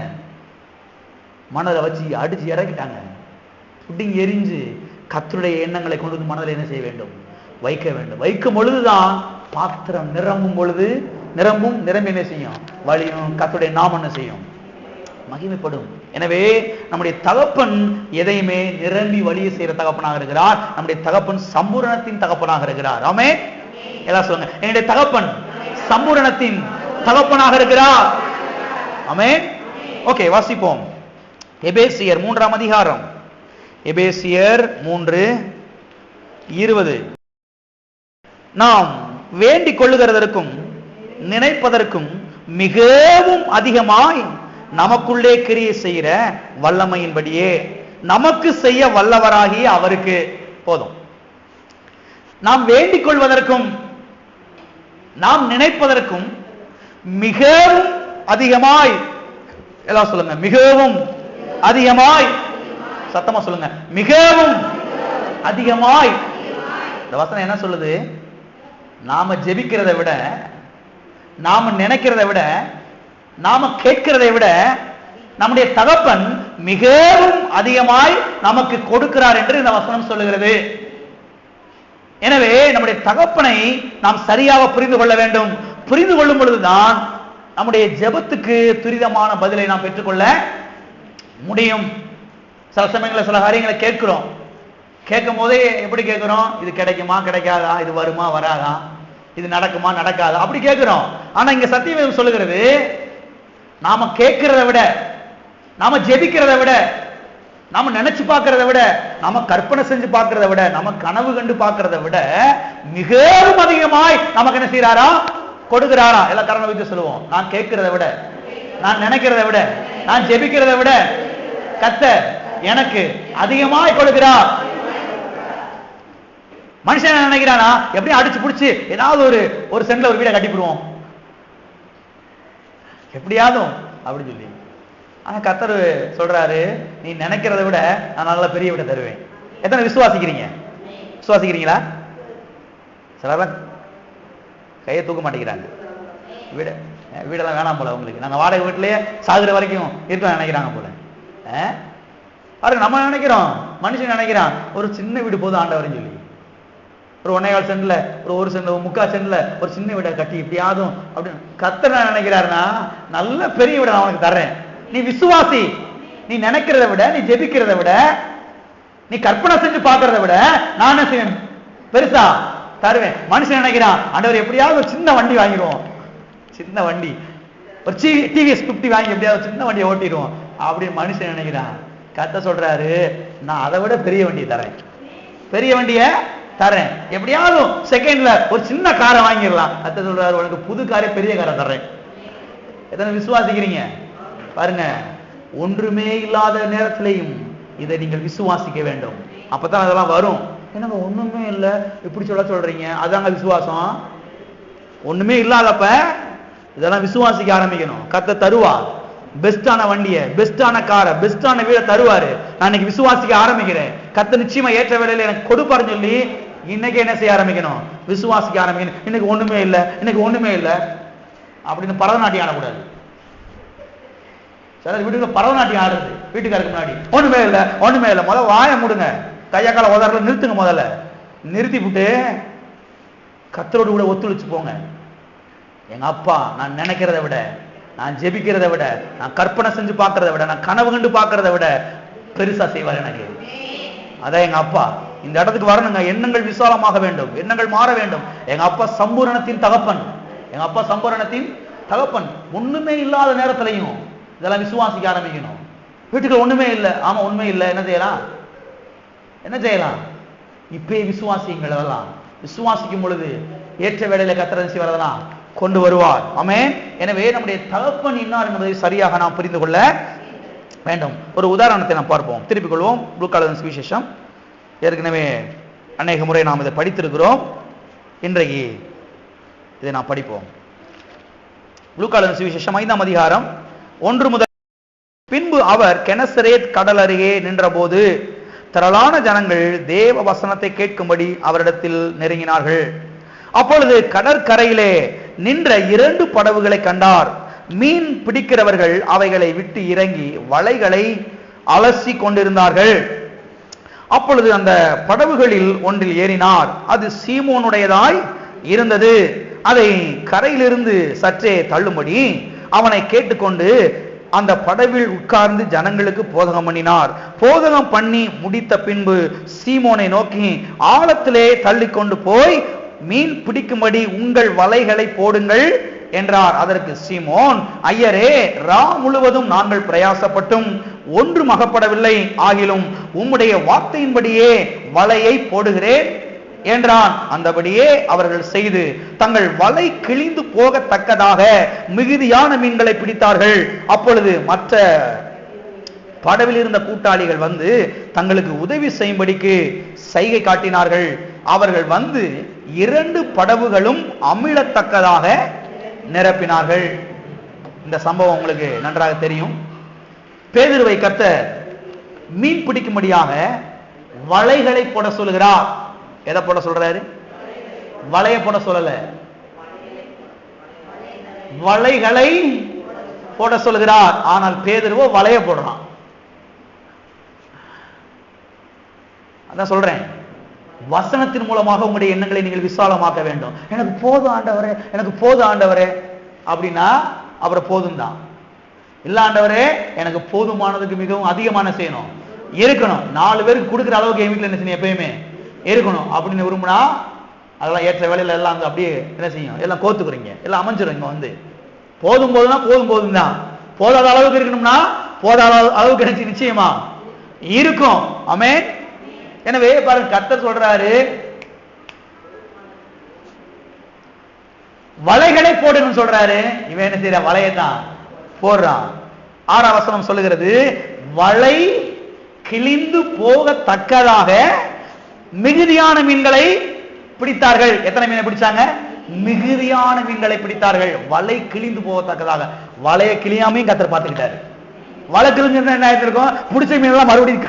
மனதை வச்சு அடிச்சு இறக்கிட்டாங்க. புட்டிங் எரிஞ்சு கர்த்தருடைய எண்ணங்களை கொண்டு வந்து மனதில் என்ன செய்ய வேண்டும்? வைக்க வேண்டும். வைக்கும் பொழுதுதான் பாத்திரம் நிரம்பும். நிரம்பி என்ன செய்யும்? வழியும். கர்த்தருடைய நாமம் என்ன செய்யும்? மகிமைப்படும். எனவே நம்முடைய தகப்பன் எதையுமே நிரம்பி வழிய செய்யற தகப்பனாக இருக்கிறார். நம்முடைய தகப்பன் சம்பூரணத்தின் தகப்பனாக இருக்கிறார். ஆமென். எல்லாம் சொல்லுங்க, என்னுடைய தகப்பன் சம்பூரணத்தின் தகப்பனாக இருக்கிறார். ஆமென். ஓகே, வாசிப்போம். எபேசியர் 3ஆம் அதிகாரம். எபேசியர் 3 20. நாம் வேண்டிக் கொள்ளுகிறதற்கும் நினைப்பதற்கும் மிகவும் அதிகமாய் நமக்குள்ளே கிரியை செய்கிற வல்லமையின்படியே நமக்கு செய்ய வல்லவராகிய அவருக்கு. போதும். நாம் வேண்டிக் கொள்வதற்கும் நாம் நினைப்பதற்கும் மிகவும் அதிகமாய், எல்லாம் சொல்லுங்க, மிகவும் அதிகமாய், சத்தமா சொல்லுங்க, மிகவும் அதிகமாய். இந்த வசனம் என்ன சொல்லுது? நாம ஜெபிக்கிறதை விட, நாம நினைக்கிறதை விட, நாம கேட்கிறதை விட நம்முடைய தகப்பன் மிகவும் அதிகமாய் நமக்கு கொடுக்கிறார் என்று இந்த வசனம் சொல்லுகிறது. எனவே நம்முடைய தகப்பனை நாம் சரியாக புரிந்து கொள்ள வேண்டும். புரிந்து கொள்ளும் பொழுதுதான் நம்முடைய ஜெபத்துக்கு துரிதமான பதிலை நாம் பெற்றுக்கொள்ள முடியும். சில சமயங்களில் சில காரியங்களை கேட்கிறோம். கேட்கும் போதே எப்படி கேட்கிறோம்? இது கிடைக்குமா கிடைக்காதா, இது வருமா வராதா, இது நடக்குமா நடக்காதா, அப்படி கேட்கிறோம். ஆனா இங்க சத்தியவேதம் சொல்லுகிறது, நாம கேட்கிறத விட, நாம ஜெபிக்கிறத விட, நாம நினைச்சு பார்க்கறத விட, நாம கற்பனை செஞ்சு பார்க்கறத விட, நாம கனவு கண்டு பார்க்கறத விட மிகவும் அதிகமாய் நமக்கு என்ன செய்யறாரா? கொடுக்கிறாரா? எல்லா காரணம் வைத்து சொல்லுவோம். நான் கேட்கிறத விட, நான் நினைக்கிறத விட, நான் ஜெபிக்கிறத விட கர்த்தர் எனக்கு அதிகமாய் கொடுக்கிறார். மனுஷன் நினைக்கிறானா, எப்படியும் அடிச்சு பிடிச்சு ஏதாவது ஒரு சென்ட்ல ஒரு வீடை கட்டிப்பிடுவோம் எப்படியாவது அப்படின்னு சொல்லி. ஆனா கர்த்தர் சொல்றாரு, நீ நினைக்கிறத விட நான் நல்ல பெரிய வீட்டை தருவேன். எத்தனை விசுவாசிக்கிறீங்க? விசுவாசிக்கிறீங்களா? சிலர்லாம் கையை தூக்க மாட்டேங்கிறாங்க. வீடெல்லாம் வேணாம் போல உங்களுக்கு, நாங்க வாடகை வீட்டிலேயே சாகுற வரைக்கும் இருக்க நினைக்கிறாங்க போல. பாருங்க, நம்ம நினைக்கிறோம், மனுஷன் நினைக்கிறான் ஒரு சின்ன வீடு போதும் ஆண்டவர்னு சொல்லி. ஒரு 1.25 சென்ட்ல, ஒரு சென்ட்ல, 3/4 சென்ட்ல ஒரு சின்ன வீடை கட்டி இப்படியாதும் அப்படின்னு கர்த்தர் நினைக்கிறாருன்னா, நல்ல பெரிய வீடை நான் உனக்கு தர்றேன். நீ விசுவாசி. நீ நினைக்கிறத விட, நீ ஜெபிக்கிறத விட, நீ கற்பனை செஞ்சு பார்க்கறத விட நான் என்ன செய்வேன்? பெருசா தருவேன். மனுஷன் நினைக்கிறான், ஆண்டவர் எப்படியாவது ஒரு சின்ன வண்டி வாங்கிடுவோம், சின்ன வண்டி, ஒரு டிவிஎஸ் 50 வாங்கி எப்படியாவது சின்ன வண்டியை ஓட்டிடுவோம் அப்படின்னு மனுஷன் நினைக்கிறான். கர்த்தர் சொல்றாரு, நான் அதை விட பெரிய வண்டியை தரேன், பெரிய வண்டியை தரேன். எப்படியாவது செகண்ட்ல ஒரு சின்ன காரை வாங்கிடலாம். கர்த்தர் சொல்றாரு, உனக்கு புது காரை, பெரிய காரை தர்றேன். எத்தனை விசுவாசிக்கிறீங்க? பாருங்க, ஒன்றுமே இல்லாத நேரத்திலையும் இதை நீங்கள் விசுவாசிக்க வேண்டும். அப்பதான் அதெல்லாம் வரும். என்னங்க ஒண்ணுமே இல்லை இப்படி சொல்றீங்க? அதாங்க விசுவாசம். ஒண்ணுமே இல்லாதப்ப இதெல்லாம் விசுவாசிக்க ஆரம்பிக்கணும். கர்த்தர் தருவார். பெஸ்டான வண்டியை, பெஸ்டான காரை, பெஸ்டான வீடை தருவாரு. நான் இன்னைக்கு விசுவாசிக்க ஆரம்பிக்கிறேன். கர்த்தர் நிச்சயமா ஏற்ற வேலையில எனக்கு கொடுப்பாருன்னு சொல்லி இன்னைக்கு என்ன செய்ய ஆரம்பிக்கணும்? விசுவாசிக்க ஆரம்பிக்கணும். இன்னைக்கு ஒண்ணுமே இல்லை, இன்னைக்கு ஒண்ணுமே இல்லை அப்படின்னு பரதநாட்டியம் ஆடக்கூடாது. சில வீட்டுக்கு பரதநாட்டியம் ஆடுறது, வீட்டுக்காருக்கு முன்னாடி ஒண்ணுமே இல்லை, ஒண்ணுமே இல்லை. முதல்ல வாயை மூடுங்க, கையாக்கால உதறல நிறுத்துங்க. முதல்ல நிறுத்தி விட்டு கர்த்தரோடு கூட ஒத்துழைச்சு போங்க. எங்க அப்பா நான் நினைக்கிறத விட, நான் ஜெபிக்கிறத விட, நான் கற்பனை செஞ்சு பார்க்கறத விட, நான் கனவு கண்டு பார்க்கறத விட பெருசா செய்வார் எனக்கு. அதான் எங்க அப்பா. இந்த இடத்துக்கு வரணுங்க. எண்ணங்கள் விசாலமாக வேண்டும், எண்ணங்கள் மாற வேண்டும். எங்க அப்பா சம்பூரணத்தின் தகப்பன். எங்க அப்பா சம்பூரணத்தின் தகப்பன். ஒண்ணுமே இல்லாத நேரத்திலையும் இதெல்லாம் விசுவாசிக்க ஆரம்பிக்கணும். வீட்டுக்கு ஒண்ணுமே இல்லை, ஆமா உண்மை இல்லை, என்ன செய்யலாம்? என்ன செய்யலாம்? இப்பயே விசுவாசிங்கள். அதெல்லாம் விசுவாசிக்கும் பொழுது ஏற்ற வேளையில கர்த்தர் செய்வதெல்லாம் கொண்டு வருவார். ஆமென். எனவே நம்முடைய தகப்பன் இன்னார் என்பதை சரியாக நாம் புரிந்து கொள்ள வேண்டும். ஒரு உதாரணத்தை நாம் பார்ப்போம். திருப்பிக் கொள்வோம். லூக்கா சுவிசேஷம். ஏற்கனவே அநேக முறை நாம் இதை படித்திருக்கிறோம். இன்றைக்கு இதை நாம் படிப்போம். லூக்கா சுவிசேஷம் 5ஆம் அதிகாரம் 1 முதல். பின்பு அவர் கெனசரேத் கடல் அருகே நின்ற போது திரளான ஜனங்கள் தேவ வசனத்தை கேட்கும்படி அவரிடத்தில் நெருங்கினார்கள். அப்பொழுது கடற்கரையிலே நின்ற 2 படகுகளை கண்டார். மீன் பிடிக்கிறவர்கள் அவைகளை விட்டு இறங்கி வலைகளை அலசி கொண்டிருந்தார்கள். அப்பொழுது அந்த படகுகளில் ஒன்றில் ஏறினார். அது சீமோனுடையதாய் இருந்தது. அதை கரையிலிருந்து சற்றே தள்ளும்படி அவனை கேட்டுக்கொண்டு அந்த படவில் உட்கார்ந்து ஜனங்களுக்கு போதகம் பண்ணினார். போதகம் பண்ணி முடித்த பின்பு சீமோனை நோக்கி, ஆழத்திலே தள்ளி கொண்டு போய் மீன் பிடிக்கும்படி உங்கள் வலைகளை போடுங்கள் என்றார். அதற்கு சீமோன், ஐயரே, ரா முழுவதும் நாங்கள் பிரயாசப்பட்டும் ஒன்றும் அகப்படவில்லை. ஆகிலும் உம்முடைய வார்த்தையின்படியே வலையை போடுகிறேன் என்றான். அந்தபடியே அவர்கள் செய்து தங்கள் வலை கிழிந்து போகத்தக்கதாக மிகுதியான மீன்களை பிடித்தார்கள். அப்பொழுது மற்ற படவில் இருந்த கூட்டாளிகள் வந்து தங்களுக்கு உதவி செய்யும்படிக்கு சைகை காட்டினார்கள். அவர்கள் வந்து 2 படகுகளும் அமிழத்தக்கதாக நிரப்பினார்கள். இந்த சம்பவம் உங்களுக்கு நன்றாக தெரியும். பேதுருவை கர்த்தர் மீன் பிடிக்கும்படியாக வலைகளை போட சொல்லுகிறார். எதை போட சொல்றாரு? வலையை போட சொல்லல, வலைகளை போட சொல்லுகிறார். ஆனால் பேதுருவோ வலைய போடுறான். அதான் சொல்றேன், வசனத்தின் மூலமாக உங்களுடைய எண்ணங்களை நீங்கள் விசாலமாக்க வேண்டும். எனக்கு போதும் ஆண்டவரே, எனக்கு போதும் ஆண்டவரே அப்படின்னா அவரை போதும் தான். இல்ல ஆண்டவரே எனக்கு போதுமானதுக்கு மிகவும் அதிகமான செய்யணும், இருக்கணும், 4 பேருக்கு கொடுக்குற அளவுக்கு என் வீட்டில் என்ன செய்யணும், எப்பயுமே இருக்கணும் அப்படின்னு விரும்பினா அதெல்லாம் ஏற்ற வேலையில எல்லாம் வந்து அப்படியே என்ன செய்யும், எல்லாம் கோத்துக்குறீங்க, எல்லாம் அமைஞ்சிடும். இங்க வந்து போதும் போதும்னா போதும் போதும் தான். போதாத அளவுக்கு இருக்கணும்னா போதாத அளவுக்கு நினைச்சு நிச்சயமா இருக்கும். ஆமென். எனவே பாருங்க, கர்த்தர் சொல்றாரு வலைகளை போடணும்னு சொல்றாரு. இவன் என்ன செய்யற, வலையத்தான் போடுறான். 6ஆம் வசனம் சொல்லுகிறது, வலை கிழிந்து போகத்தக்கதாக மிகுதியான மீன்களை பிடித்தார்கள். எத்தனை மீனை பிடிச்சாங்க? மிகுதியான மீன்களை பிடித்தார்கள். வலை கிழிந்து போகத்தக்கதாக. வலையை கிளியாமையும் கர்த்தர் பார்த்துக்கிட்டாரு. வலை கிழிஞ்சு என்ன ஆயிருக்கும், பிடிச்ச மீனெல்லாம் மறுபடியும்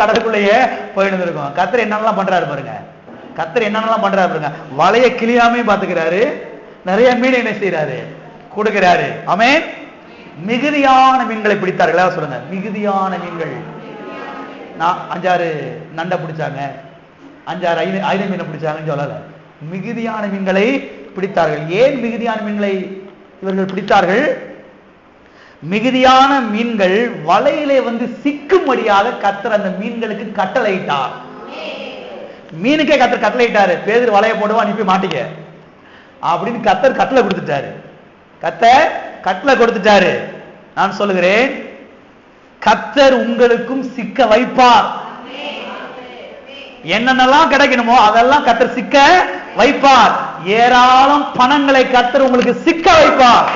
கடலுக்குள்ளேயே போயிட்டு இருக்கும். கர்த்தர் என்னென்னலாம் பண்றாரு பாருங்க, கர்த்தர் என்னென்னலாம் பண்றாரு பாருங்க. வலையை கிளியாமையும் பார்த்துக்கிறாரு, நிறைய மீன் என்ன செய்யறாரு, கொடுக்கிறாரு. ஆமென். மிகுதியான மீன்களை பிடித்தார்கள். சொல்லுங்க, மிகுதியான மீன்கள். 5-6 நண்டை பிடிச்சாங்க, 5-6 ஐல மீனை பிடிச்சாங்கன்னு சொல்லல, மிகுதியான மீன்களை பிடித்தார்கள். ஏன் மிகுதியான மீன்களை இவர்கள் பிடித்தார்கள்? மிகுதியான மீன்கள் வலையிலே வந்து சிக்கும்படியாக கர்த்தர் அந்த மீன்களுக்கு கட்டளையிட்டார். மீனுக்கே கர்த்தர் கட்டளையிட்டாரு, பேதுரு வலையை போடுவா, அனுப்பி மாட்டிக்க அப்படின்னு கர்த்தர் கட்டளை கொடுத்துட்டாரு. கர்த்தர் கட்டளை கொடுத்துட்டாரு. நான் சொல்லுகிறேன், கர்த்தர் உங்களுக்கும் சிக்க வைப்பார். என்னென்னலாம் கிடைக்கணுமோ அதெல்லாம் கர்த்தர் சிக்க வைப்பார். ஏராளம் பணங்களை கர்த்தர் உங்களுக்கு சிக்க வைப்பார்.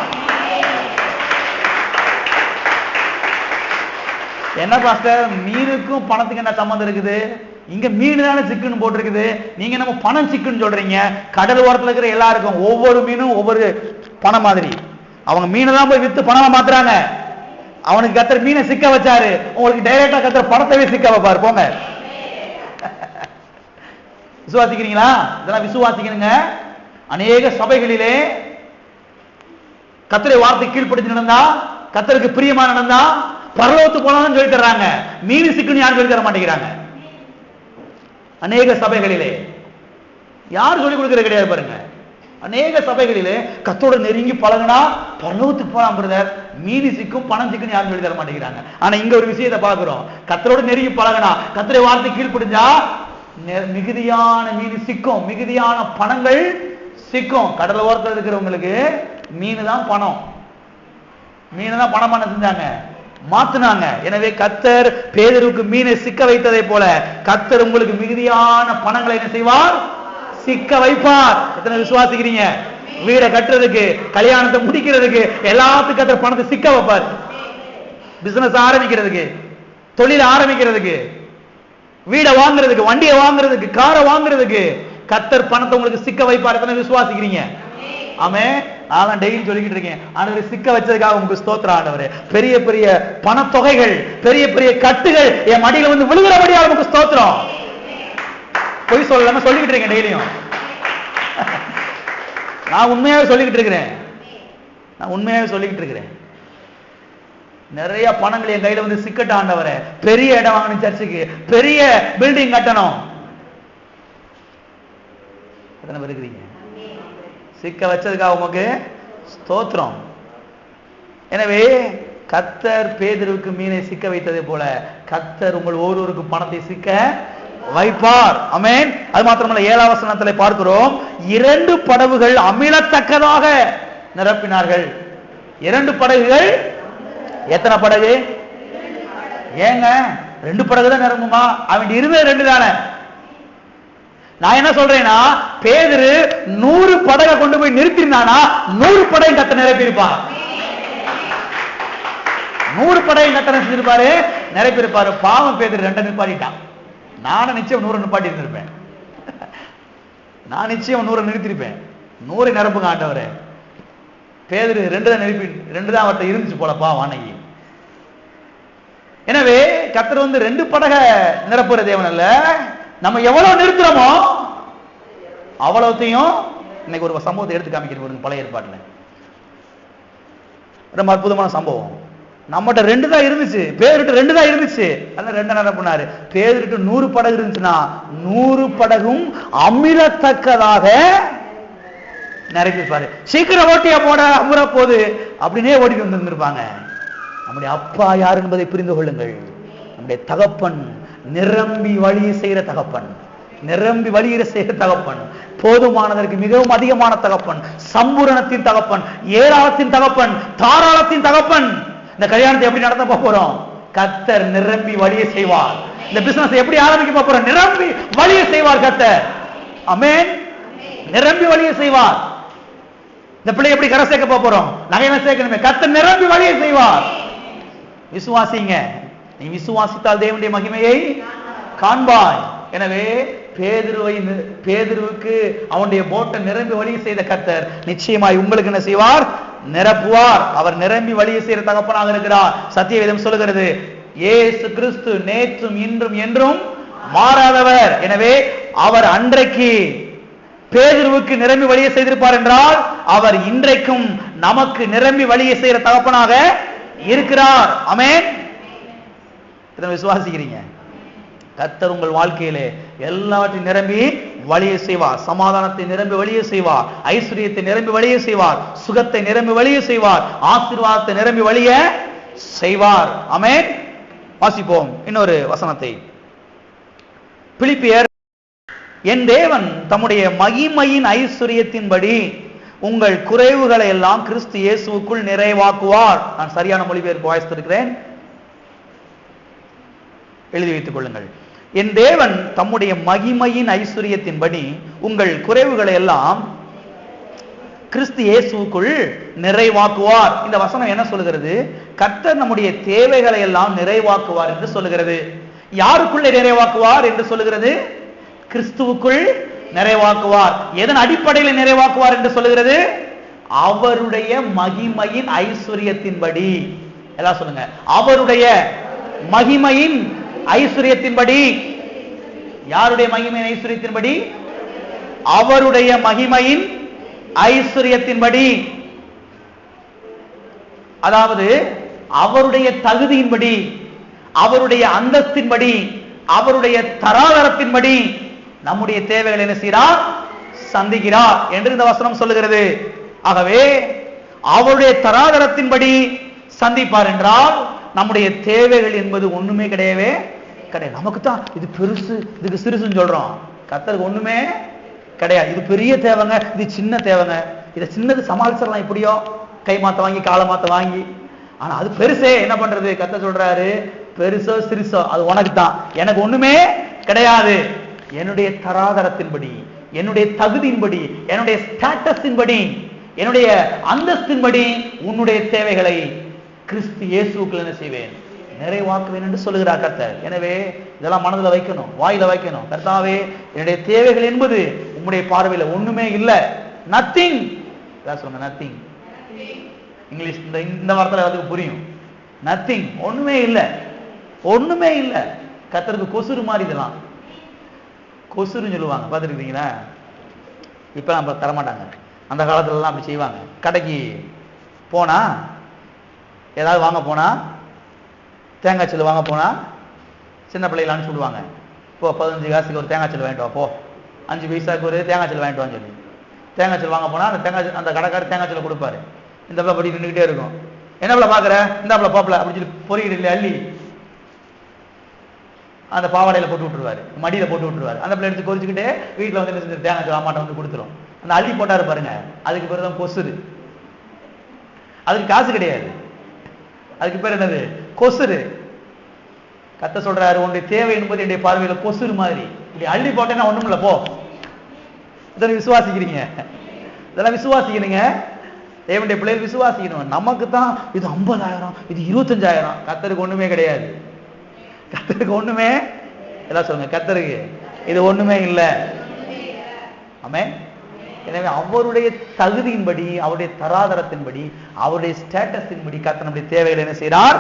என்ன பாஸ்டர், மீனுக்கும் பணத்துக்கு என்ன சம்பந்தம் இருக்குது? இங்க மீன் தானே சிக்குன்னு போட்டிருக்குது, நீங்க நம்ம பணம் சிக்குன்னு சொல்றீங்க. கடல் ஓரத்தில் இருக்கிற எல்லாருக்கும் ஒவ்வொரு மீனும் ஒவ்வொரு பணம் மாதிரி. அவங்க மீனை தான் போய் வித்து பணமா மாத்துறாங்க. அவனுக்கு கர்த்தர் மீனை சிக்க வச்சாரு, உங்களுக்கு டைரக்டா கர்த்தர் பணத்தவே சிக்க வைப்பார். போங்க, விசுவாசிக்கிறீங்களா? இதெல்லாம் விசுவாசிக்கணுங்க. அநேக சபைகளிலே கர்த்தருடைய வார்த்தை கீழ்ப்படுத்தி நடந்தா, கர்த்தருக்கு பிரியமா நடந்தா பரலோகத்துக்கு போனாலும் சொல்லி தர்றாங்க. மீன் சிக்குன்னு யாரும் சொல்லி தர மாட்டேங்கிறாங்க. அநேக சபைகளிலே யார் சொல்லிக் கொடுக்கிற கிடையாது பாருங்க. அநேக சபைகளிலே கர்த்தரோட நெருங்கி பழகினா பரலோகத்துக்கு போலாம் பிரதர், மீன் சிக்கும் பணம் சிக்குன்னு யாரும் சொல்லி தர மாட்டேங்கிறாங்க. ஆனா இங்க ஒரு விஷயத்தை பாக்குறோம், கர்த்தரோட நெருங்கி பழகினா, கர்த்தருடைய வார்த்தை கீழ்ப்படிஞ்சா மிகுதியான மீன் சிக்கும், மிகுதியான பணங்கள் சிக்கும். கடல் ஓரத்தில் இருக்கிறவங்களுக்கு மீன் தான் பணம், மீன் தான் பணம் பண்ண செஞ்சாங்க, மாத்துனாங்க. எனவே கர்த்தர் பேதுருவுக்கு மீனை சிக்க வைத்ததை போல கர்த்தர் உங்களுக்கு மிகுதியான பணங்களை என்ன செய்வார், சிக்க வைப்பார். எத்தனை விசுவாசிக்கிறீங்க? வீடை கட்டுறதுக்கு, கல்யாணத்தை முடிக்கிறதுக்கு, எல்லாத்துக்கும் கர்த்தர் பணத்தை சிக்க வைப்பார். பிசினஸ் ஆரம்பிக்கிறதுக்கு, தொழில் ஆரம்பிக்கிறதுக்கு, வீடை வாங்குறதுக்கு, வண்டியை வாங்குறதுக்கு, காரை வாங்குறதுக்கு கர்த்தர் பணத்தை உங்களுக்கு சிக்க வைப்பார். எத்தனை விசுவாசிக்கிறீங்க? ஆமே. நான் டெய்லி சொல்லிக்கிட்டு இருக்கேன், ஆண்டவரே சிக்க வச்சதுக்காக உங்களுக்கு ஸ்தோத்திரம் ஆண்டவரே. பெரிய பெரிய பணத்தொகைகள், பெரிய பெரிய கட்டுகள் என் மடியில வந்து விழுகிறபடியா உங்களுக்கு ஸ்தோத்திரம். பொய் சொல்லலாம சொல்லிக்கிட்டு இருக்கேன் டெய்லியும். நான் உண்மையாவே சொல்லிக்கிட்டு இருக்கிறேன், நான் உண்மையாவே சொல்லிக்கிட்டு இருக்கிறேன். நிறைய பணங்கள் என் கையில வந்து சிக்கட்ட ஆண்டவரே. பெரிய இடம் வாங்கணும், சர்ச்சுக்கு பெரிய பில்டிங் கட்டணும். எத்தனை பேர் இருக்கிறீங்க? சிக்க வச்சதுக்காக உமக்கு ஸ்தோத்திரம். எனவே கர்த்தர் பேதுருவுக்கு மீனை சிக்க வைத்ததை போல கர்த்தர் உங்கள் ஒவ்வொருவருக்கு பணத்தை சிக்க வைப்பார். ஆமென். அது மாத்திரமல்ல, 7ஆம் வசனத்திலே பார்க்கிறோம், 2 படகுகள் அமிழத்தக்கதாக நிரப்பினார்கள். 2 படகுகள். எத்தனை படகு? ஏங்க 2 படகு தான் நிரம்புமா? அவன் இருந்தது 2 தானே. நான் என்ன சொல்றேன்னா, பேதுரு 100 படகை கொண்டு போய் நிறுத்தினானா 100 படகை கர்த்தர் நிரப்பியிருப்பார். 100 படகை கர்த்தர் செஞ்சிருப்பாரு, நிரப்பியிருப்பாரு. பாவம் பேதுரு 2 நிப்பாட்டிட்டான். நானும் நிச்சயம் 100 நிப்பாட்டி இருந்திருப்பேன். நான் நிச்சயம் 100 நிறுத்திருப்பேன். 100 நிரப்புங்க ஆண்டவரே. பேதுரு 2 தான் நிரப்பி, 2 தான் அவர்கிட்ட இருந்துச்சு போலப்பா வானகி. எனவே கர்த்தர் 2 படகை நிரப்புற தேவன் அல்ல. நம்ம எவ்வளவு நிறுத்துறோமோ அவ்வளவுத்தையும். இன்னைக்கு ஒரு சம்பவத்தை எடுத்து காமிக்கிறேன். பழைய ஏற்பாட்டுல ரொம்ப அற்புதமான சம்பவம். நம்மகிட்ட 2 தான் இருந்துச்சு, பேருட்டு 2 தான் இருந்துச்சு. அதனால 2 என்ன பண்ணாரு, பேருட்டு 100 படகு இருந்துச்சுன்னா 100 படகும் அமிழத்தக்கதாக நிரப்பிப்பாரு. சீக்கிரம் ஓட்டியா போட அமுற போது அப்படின்னே ஓடிட்டு வந்திருப்பாங்க. நம்முடைய அப்பா யார் என்பதை புரிந்து கொள்ளுங்கள். நம்முடைய தகப்பன் நிரம்பி வழியை செய்கிற தகப்பன், நிரம்பி வழியிற செய்கிற தகப்பன், போதுமானதற்கு மிகவும் அதிகமான தகப்பன், சம்பூரணத்தின் தகப்பன், ஏராளத்தின் தகப்பன், தாராளத்தின் தகப்பன். இந்த கல்யாணத்தை எப்படி நடத்த போறோம்? கர்த்தர் நிரம்பி வழியை செய்வார். இந்த பிசினஸ் எப்படி ஆரம்பிக்க போறோம்? நிரம்பி வழியை செய்வார் கர்த்தர். ஆமென். நிரம்பி வழியை செய்வார். இந்த பிள்ளை எப்படி கரை சேர்க்க போறோம்? நகையை சேர்க்கணுமே. கர்த்தர் நிரம்பி வழியை செய்வார். விசுவாசிங்க. நீ விசுவாசித்தால் தேவனுடைய மகிமையை காண்பாய். எனவே பேதுருவுக்கு அவனுடைய போட்டை நிரம்பி வழியை செய்த கர்த்தர் நிச்சயமாய் உங்களுக்கு என்ன செய்வார்? நிரப்புவார். அவர் நிரம்பி வழியை செய்கிற தகப்பனாக இருக்கிறார். சத்தியவேதம் சொல்லுகிறது, இயேசு கிறிஸ்து நேற்றும் இன்றும் என்றும் மாறாதவர். எனவே அவர் அன்றைக்கு பேதுருவுக்கு நிரம்பி வழியை செய்திருப்பார் என்றால், அவர் இன்றைக்கும் நமக்கு நிரம்பி வழியை செய்கிற தகப்பனாக இருக்கிறார். ஆமென். இதை விசுவாசிக்கிறீங்க? கர்த்தர் உங்கள் வாழ்க்கையிலே எல்லாவற்றையும் நிரம்பி வழியை செய்வார். சமாதானத்தை நிரம்பி வழியை செய்வார். ஐஸ்வர்யத்தை நிரம்பி வழியை செய்வார். சுகத்தை நிரம்பி வழியை செய்வார். ஆசீர்வாதத்தை நிரம்பி வழிய செய்வார். ஆமென். வாசிப்போம் இன்னொரு வசனத்தை. பிலிப்பியர், என் தேவன் தம்முடைய மகிமையின் ஐஸ்வர்யத்தின்படி உங்கள் குறைவுகளை எல்லாம் கிறிஸ்து இயேசுவுக்குள் நிறைவாக்குவார். நான் சரியான மொழிபெயர்ப்பு வாசித்திருக்கிறேன், எழுதி வைத்துக் கொள்ளுங்கள். என் தேவன் தம்முடைய மகிமையின் ஐஸ்வர்யத்தின்படி உங்கள் குறைவுகளை எல்லாம் கிறிஸ்து இயேசுவுக்குள் நிறைவாக்குவார். இந்த வசனம் என்ன சொல்லுகிறது? கர்த்தர் நம்முடைய தேவைகளை எல்லாம் நிறைவாக்குவார் என்று சொல்லுகிறது. யாருக்குள்ளே நிறைவாக்குவார் என்று சொல்லுகிறது? கிறிஸ்துவுக்குள் நிறைவாக்குவார். எதன் அடிப்படையில் நிறைவாக்குவார் என்று சொல்லுகிறது? அவருடைய மகிமையின் ஐஸ்வர்யத்தின்படி. எல்லாம் சொல்லுங்க, அவருடைய மகிமையின் ஐஸ்வர்யத்தின்படி. யாருடைய மகிமையின் ஐஸ்வர்யத்தின்படி? அவருடைய மகிமையின் ஐஸ்வர்யத்தின்படி. அதாவது அவருடைய தகுதியின்படி, அவருடைய அந்தஸ்தின்படி, அவருடைய தராதரத்தின்படி நம்முடைய தேவைகளை என்ன செய்கிறார்? சந்திக்கிறார் என்று இந்த வசனம் சொல்லுகிறது. ஆகவே அவருடைய தராதரத்தின்படி சந்திப்பார் என்றால் நம்முடைய தேவைகள் என்பது ஒண்ணுமே கிடையவே கிடையாது. நமக்கு தான் இது பெருசு, இதுக்கு சிறுசுன்னு சொல்றோம். கர்த்தருக்கு ஒண்ணுமே கிடையாது. இது பெரிய தேவைங்க, இது சின்ன தேவைங்க. இதை சின்னது சமாளிச்சிடலாம், இப்படியோ கை மாத்த வாங்கி காலை மாத்த வாங்கி. ஆனா அது பெருசே என்ன பண்றது? கர்த்தர் சொல்றாரு, பெருசோ சிறுசோ அது உனக்கு தான், எனக்கு ஒண்ணுமே கிடையாது. என்னுடைய தராதரத்தின்படி, என்னுடைய தகுதியின்படி, என்னுடைய ஸ்டேட்டஸின்படி, என்னுடைய அந்தஸ்தின்படி உன்னுடைய தேவைகளை கிறிஸ்து இயேசுவுக்குள் என்ன செய்வேன்? நிறைவாக்குவேன் என்று சொல்லுகிறார் கர்த்தர். எனவே இதெல்லாம் மனதில் வைக்கணும், வாயில வைக்கணும். கர்த்தாவே, என்னுடைய தேவைகள் என்பது உம்முடைய பார்வையில ஒண்ணுமே இல்லை. நத்திங். சொல்லுங்க, நத்திங். இங்கிலீஷ் இந்த வார்த்தை அதுக்கு புரியும். நத்திங், ஒண்ணுமே இல்லை, ஒண்ணுமே இல்லை. கர்த்தருக்கு கொசுறு மாதிரி இதெல்லாம் கொசுறுன்னு சொல்லுவாங்க, பார்த்துருக்கீங்களா? இப்ப நம்ம தரமாட்டாங்க. அந்த காலத்துல எல்லாம் அப்படி செய்வாங்க. கடைக்கு போனா, ஏதாவது வாங்க போனா, தேங்காய் செல்லு வாங்க போனா சின்ன பிள்ளைகளான்னு சொல்லுவாங்க, போ 15 காசுக்கு ஒரு தேங்காய் செல்லு வாங்கிட்டு வா, போ 5 பைசாவுக்கு ஒரு தேங்காய் செல்லு வாங்கிட்டு வான்னு சொல்லி தேங்காய் செல்லு வாங்க போனா அந்த கடைக்காரர் தேங்காய் செல்லு கொடுப்பாரு. இந்த பிள்ளை படி நின்றுக்கிட்டே இருக்கும். என்ன பிள்ளை பாக்குற, இந்த பிள்ளை பாப்பல அப்படின்னு சொல்லி பொறிக்கிட்டு அள்ளி அந்த பாவாடையில போட்டு விட்டுருவாரு, மடியில போட்டு விட்டுருவாரு. அந்த பிள்ளை எடுத்து கொதிச்சுக்கிட்டே வீட்டுல வந்து தேங்காய் செல்லு அம்மாட்ட வந்து கொடுத்துரும். அந்த அள்ளி போட்டாரு பாருங்க, அதுக்கு பேர் தான் கொசுறு. அதுக்கு காசு கிடையாது, அதுக்கு பேர் என்னது? கொசுறு. கர்த்தர் சொல்றாரு, உன்னுடைய தேவை என்பது என்னுடைய பார்வையில கொசுறு மாதிரி. இப்படி அள்ளி போட்டேன்னா ஒண்ணும் இல்லை, போ இதெல்லாம் விசுவாசிக்கிறீங்க? இதெல்லாம் விசுவாசிக்கிறீங்க? தேவனுடைய பிள்ளைகள் விசுவாசிக்கணும். நமக்கு தான் இது 50,000, இது 25,000. கர்த்தருக்கு ஒண்ணுமே கிடையாது. கர்த்தருக்கு ஒண்ணுமே எல்லாம் சொல்லுங்க, கர்த்தருக்கு இது ஒண்ணுமே இல்லை. ஆமென். எனவே அவருடைய தகுதியின்படி, அவருடைய தராதரத்தின்படி, அவருடைய ஸ்டேட்டஸின்படி கர்த்தர் நம்முடைய தேவைகளை என்ன செய்கிறார்?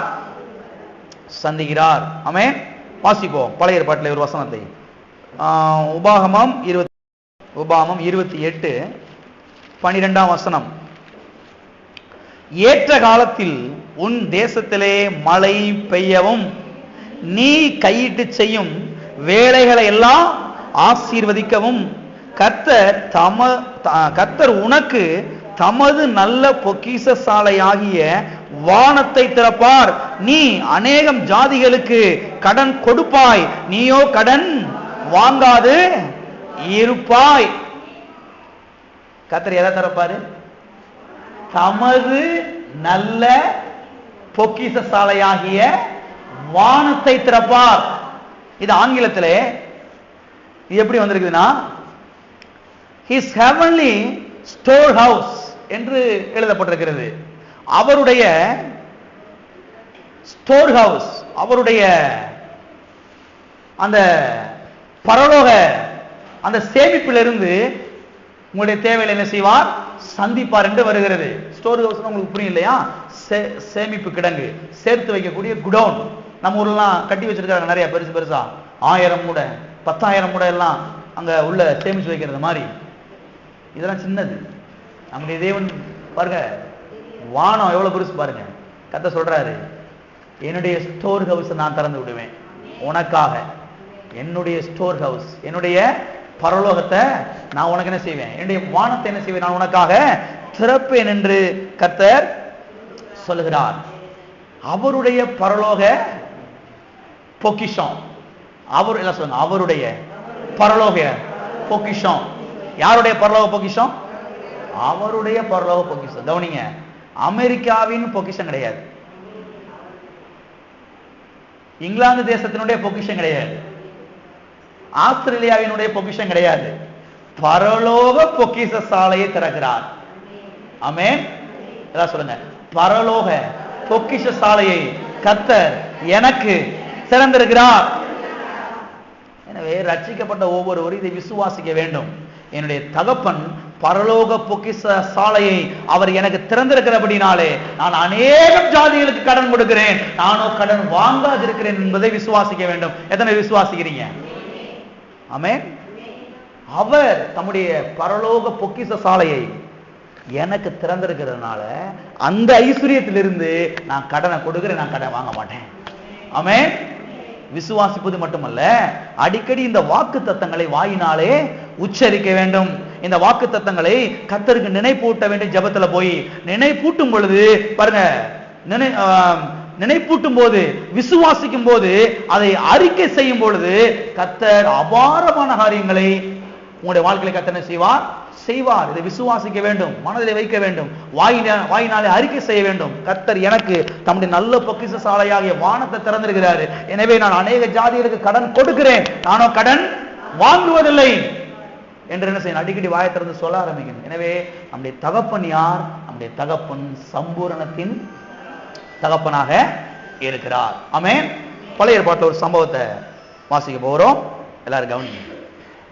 சந்திக்கிறார். ஆமென். வாசிப்போம் பழைய ஏற்பாட்டிலே ஒரு வசனத்தை. உபாகமம் 28 12ஆம் வசனம். ஏற்ற காலத்தில் உன் தேசத்திலே மழை பெய்யவும் நீ கையிட்டு செய்யும் வேலைகளை எல்லாம் ஆசீர்வதிக்கவும் கர்த்தர் உனக்கு தமது நல்ல பொக்கிஷசாலையாகிய வானத்தை திறப்பார். நீ அநேகம் ஜாதிகளுக்கு கடன் கொடுப்பாய், நீயோ கடன் வாங்காது இருப்பாய். கர்த்தர் எதை திறப்பாரு? தமது நல்ல பொக்கிஷசாலையாகிய வானத்தை திறப்பார். இது ஆங்கிலத்திலே இது எப்படி வந்திருக்குதுன்னா, his heavenly storehouse என்று எழுதப்பட்டிருக்கிறது. அவருடைய ஸ்டோர் ஹவுஸ், அவருடைய அந்த பரலோக அந்த சேமிப்பிலிருந்து உங்களுடைய தேவையில் என்ன செய்வார்? சந்திப்பார் என்று வருகிறது. ஸ்டோர் ஹவுஸ் உங்களுக்கு புரியும் இல்லையா? சேமிப்பு கிடங்கு, சேர்த்து வைக்கக்கூடிய குடோன். நம்ம ஊர்லாம் கட்டி வச்சிருக்காங்க நிறைய பெருசு பெருசா, 1000 மூடை 10,000 மூடை எல்லாம் அங்க உள்ள சேமிச்சு வைக்கிறது மாதிரி. இதெல்லாம் சின்னது. நம்முடைய தேவன் பாருங்க, வானம் எவ்வளவு பெருசு பாருங்க. கர்த்தர் சொல்றாரு, என்னுடைய ஸ்டோர் ஹவுஸ் நான் திறந்து விடுவேன் உனக்காக. என்னுடைய ஸ்டோர் ஹவுஸ், என்னுடைய பரலோகத்தை நான் உனக்கு என்ன செய்வேன்? என்னுடைய வானத்தை என்ன செய்வேன்? நான் உனக்காக திறப்பேன் என்று கர்த்தர் சொல்லுகிறார். அவருடைய பரலோக பொக்கிஷம், அவர் என்ன சொல்லுங்க, அவருடைய பரலோக பொக்கிஷம். யாருடைய பரலோக பொக்கிஷம்? அவருடைய பரலோக பொக்கிஷம். கவனிங்க, அமெரிக்காவின் பொக்கிஷம் கிடையாது, இங்கிலாந்து தேசத்தினுடைய பொக்கிஷம் கிடையாது, ஆஸ்திரேலியாவினுடைய பொக்கிஷம் கிடையாது. பரலோக பொக்கிஷ சாலையை திறக்கிறார். ஆமென். எல்லாம் சொல்லுங்க, பரலோக பொக்கிஷ சாலையை கர்த்தர் எனக்கு திறந்திருக்கிறார். எனவே ரட்சிக்கப்பட்ட ஒவ்வொருவரும் இதை விசுவாசிக்க வேண்டும். என்னுடைய தகப்பன் பரலோக பொக்கிஷ சாலையை அவர் எனக்கு திறந்திருக்கிறபடினாலே நான் அநேகம் ஜாதிகளுக்கு கடன் கொடுக்கிறேன், நானோ கடன் வாங்காதிருக்கிறேன் என்பதை விசுவாசிக்க வேண்டும். எத்தனை விசுவாசிக்கிறீங்க? ஆமென். அவர் தம்முடைய பரலோக பொக்கிஷ சாலையை எனக்கு திறந்திருக்கிறதுனால அந்த ஐஸ்வரியத்திலிருந்து நான் கடனை கொடுக்கிறேன், நான் கடன் வாங்க மாட்டேன். ஆமென். விசுவாசிப்பது மட்டுமல்ல, அடிக்கடி இந்த வாக்கு தத்தங்களை வாயினாலே உச்சரிக்க வேண்டும். இந்த வாக்கு தத்தங்களை கர்த்தருக்கு நினைப்பூட்ட வேண்டும். ஜெபத்துல போய் நினைப்பூட்டும் பொழுது பாருங்க, நினைப்பூட்டும் போது, விசுவாசிக்கும் போது, அதை அறிக்கை செய்யும் பொழுது கர்த்தர் அபாரமான காரியங்களை உங்களுடைய வாழ்க்கையில கர்த்தர் செய்வார். இதை விசுவாசிக்க வேண்டும், மனதில் வைக்க வேண்டும், வாயினாலே அறிக்கை செய்ய வேண்டும். கர்த்தர் எனக்கு தம்முடைய நல்ல பொக்கிஷ சாலையாகிய வானத்தை திறந்திருக்கிறாரு, எனவே நான் அநேக ஜாதிகளுக்கு கடன் கொடுக்கிறேன், நானோ கடன் வாங்குவதில்லை என்று என்ன செய்யணும்? அடிக்கடி வாயை திறந்து சொல்ல ஆரம்பிக்கணும். எனவே நம்முடைய தகப்பன் யார்? நம்முடைய தகப்பன் சம்பூரணத்தின் தகப்பனாக இருக்கிறார். ஆமென். பழைய ஏற்பாட்டில் ஒரு சம்பவத்தை வாசிக்க போறோம். எல்லாரும் கவனிங்க.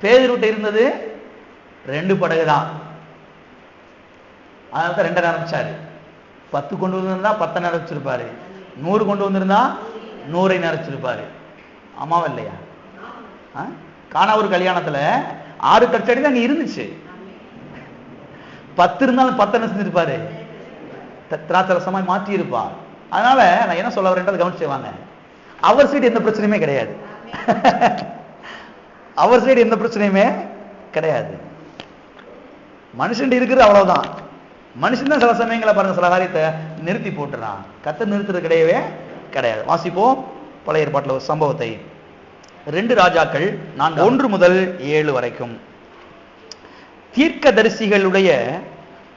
பேதுருட்ட இருந்தது 2 படகு தான், அதனால தான் 2 நிரம்பிச்சாரு. 10 கொண்டு வந்திருந்தா 10 நிரம்பிச்சிருப்பாரு, 100 கொண்டு வந்திருந்தா 100 நிரம்பிச்சிருப்பாரு. ஆமாவா இல்லையா? காணா ஒரு கல்யாணத்துல 6 கச்சடி தான் அங்க இருந்துச்சு. 10 இருந்தாலும் 10 என்ன செஞ்சிருப்பாரு? திராட்சை ரசமாய் மாற்றி இருப்பார். அதனால நான் என்ன சொல்ல வரேன் கவனிச்சு வாங்க. அவர் சைடு எந்த பிரச்சனையுமே கிடையாது. அவர் சைடு எந்த பிரச்சனையுமே கிடையாது. மனுஷன் இருக்கிறது அவ்வளவுதான். மனுஷன் தான் சில சமயங்களை பாருங்க, சில காரியத்தை நிறுத்தி போட்டுறான். கர்த்தர் நிறுத்துறது கிடையவே கிடையாது. வாசிப்போம் பழைய ஏற்பாட்டில் ஒரு சம்பவத்தை. 2 ராஜாக்கள் 1 முதல் 7 வரைக்கும். தீர்க்கதரிசிகளுடைய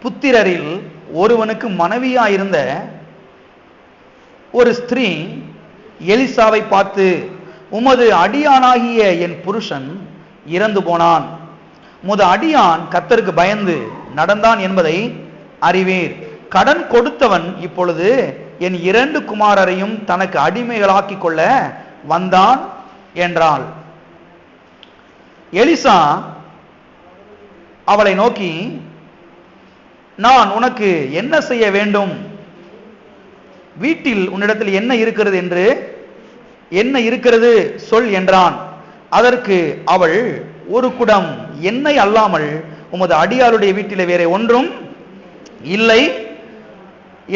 புத்திரரில் ஒருவனுக்கு மனைவியாயிருந்த ஒரு ஸ்திரீ எலிசாவை பார்த்து, உமது அடியானாகிய என் புருஷன் இறந்து போனான், முத அடியான் கர்த்தருக்கு பயந்து நடந்தான் என்பதை அறிவீர். கடன் கொடுத்தவன் இப்பொழுது என் 2 குமாரரையும் தனக்கு அடிமைகளாக்கி கொள்ள வந்தான் என்றாள். எலிசா அவளை நோக்கி, நான் உனக்கு என்ன செய்ய வேண்டும்? வீட்டில் உன்னிடத்தில் என்ன இருக்கிறது சொல் என்றான். அதற்கு அவள், ஒரு குடம் எண்ணெய் அல்லாமல் உமது அடியாருடைய வீட்டிலே வேற ஒன்றும் இல்லை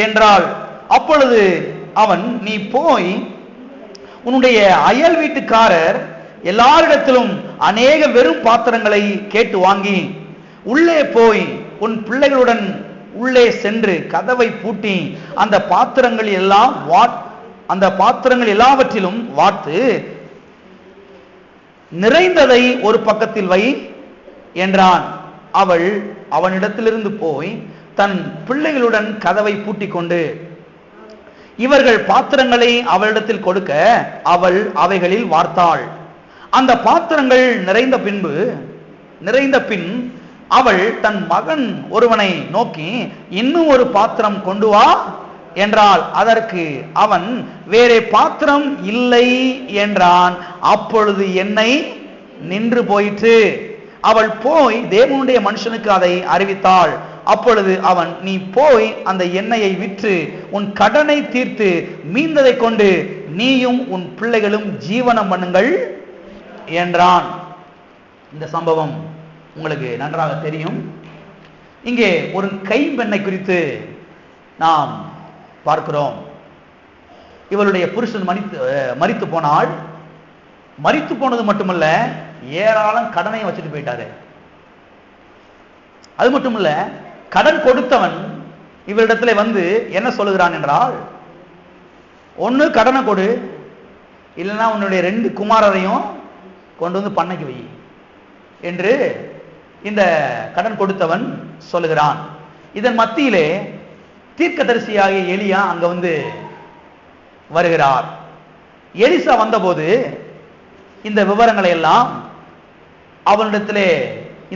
என்றாள். அப்பொழுது அவன், நீ போய் உன்னுடைய அயல் வீட்டுக்காரர் எல்லாரிடத்திலும் அநேக வெறும் பாத்திரங்களை கேட்டு வாங்கி உள்ளே போய் உன் பிள்ளைகளுடன் உள்ளே சென்று கதவை பூட்டி அந்த பாத்திரங்கள் எல்லாவற்றிலும் வார்த்து நிறைந்ததை ஒரு பக்கத்தில் வை என்றான். அவள் அவனிடத்திலிருந்து போய் தன் பிள்ளைகளுடன் கதவை பூட்டிக் கொண்டு இவர்கள் பாத்திரங்களை அவளிடத்தில் கொடுக்க அவள் அவைகளில் வார்த்தாள். அந்த பாத்திரங்கள் நிறைந்த பின் அவள் தன் மகன் ஒருவனை நோக்கி, இன்னும் ஒரு பாத்திரம் கொண்டு வா என்றாள். அதற்கு அவன், வேறே பாத்திரம் இல்லை என்றான். அப்பொழுது எண்ணெய் நின்று போயிற்று. அவள் போய் தேவனுடைய மனுஷனுக்கு அதை அறிவித்தாள். அப்பொழுது அவன், நீ போய் அந்த எண்ணெயை விற்று உன் கடனை தீர்த்து மீந்ததை கொண்டு நீயும் உன் பிள்ளைகளும் ஜீவனம் பண்ணுங்கள் என்றான். இந்த சம்பவம் உங்களுக்கு நன்றாக தெரியும். இங்கே ஒரு கைம்பெண்ணை குறித்து நாம் பார்க்கிறோம். இவளுடைய புருஷன் மரித்து போனாள். மரித்து போனது மட்டுமல்ல, ஏராளம் கடனையும் வச்சுட்டு போயிட்டாரு. அது மட்டுமல்ல, கடன் கொடுத்தவன் இவரிடத்துல வந்து என்ன சொல்லுகிறான் என்றால், ஒன்னு கடனை கொடு, இல்லைன்னா உன்னுடைய 2 குமாரரையும் கொண்டு வந்து பண்ணைக்கு வை என்று இந்த கடன் கொடுத்தவன் சொல்லுகிறான். இதன் மத்தியிலே தீர்க்கதரிசியாகிய எலியா அங்க வந்து வருகிறார். எலிசா வந்தபோது இந்த விவரங்களை எல்லாம் அவனிடத்திலே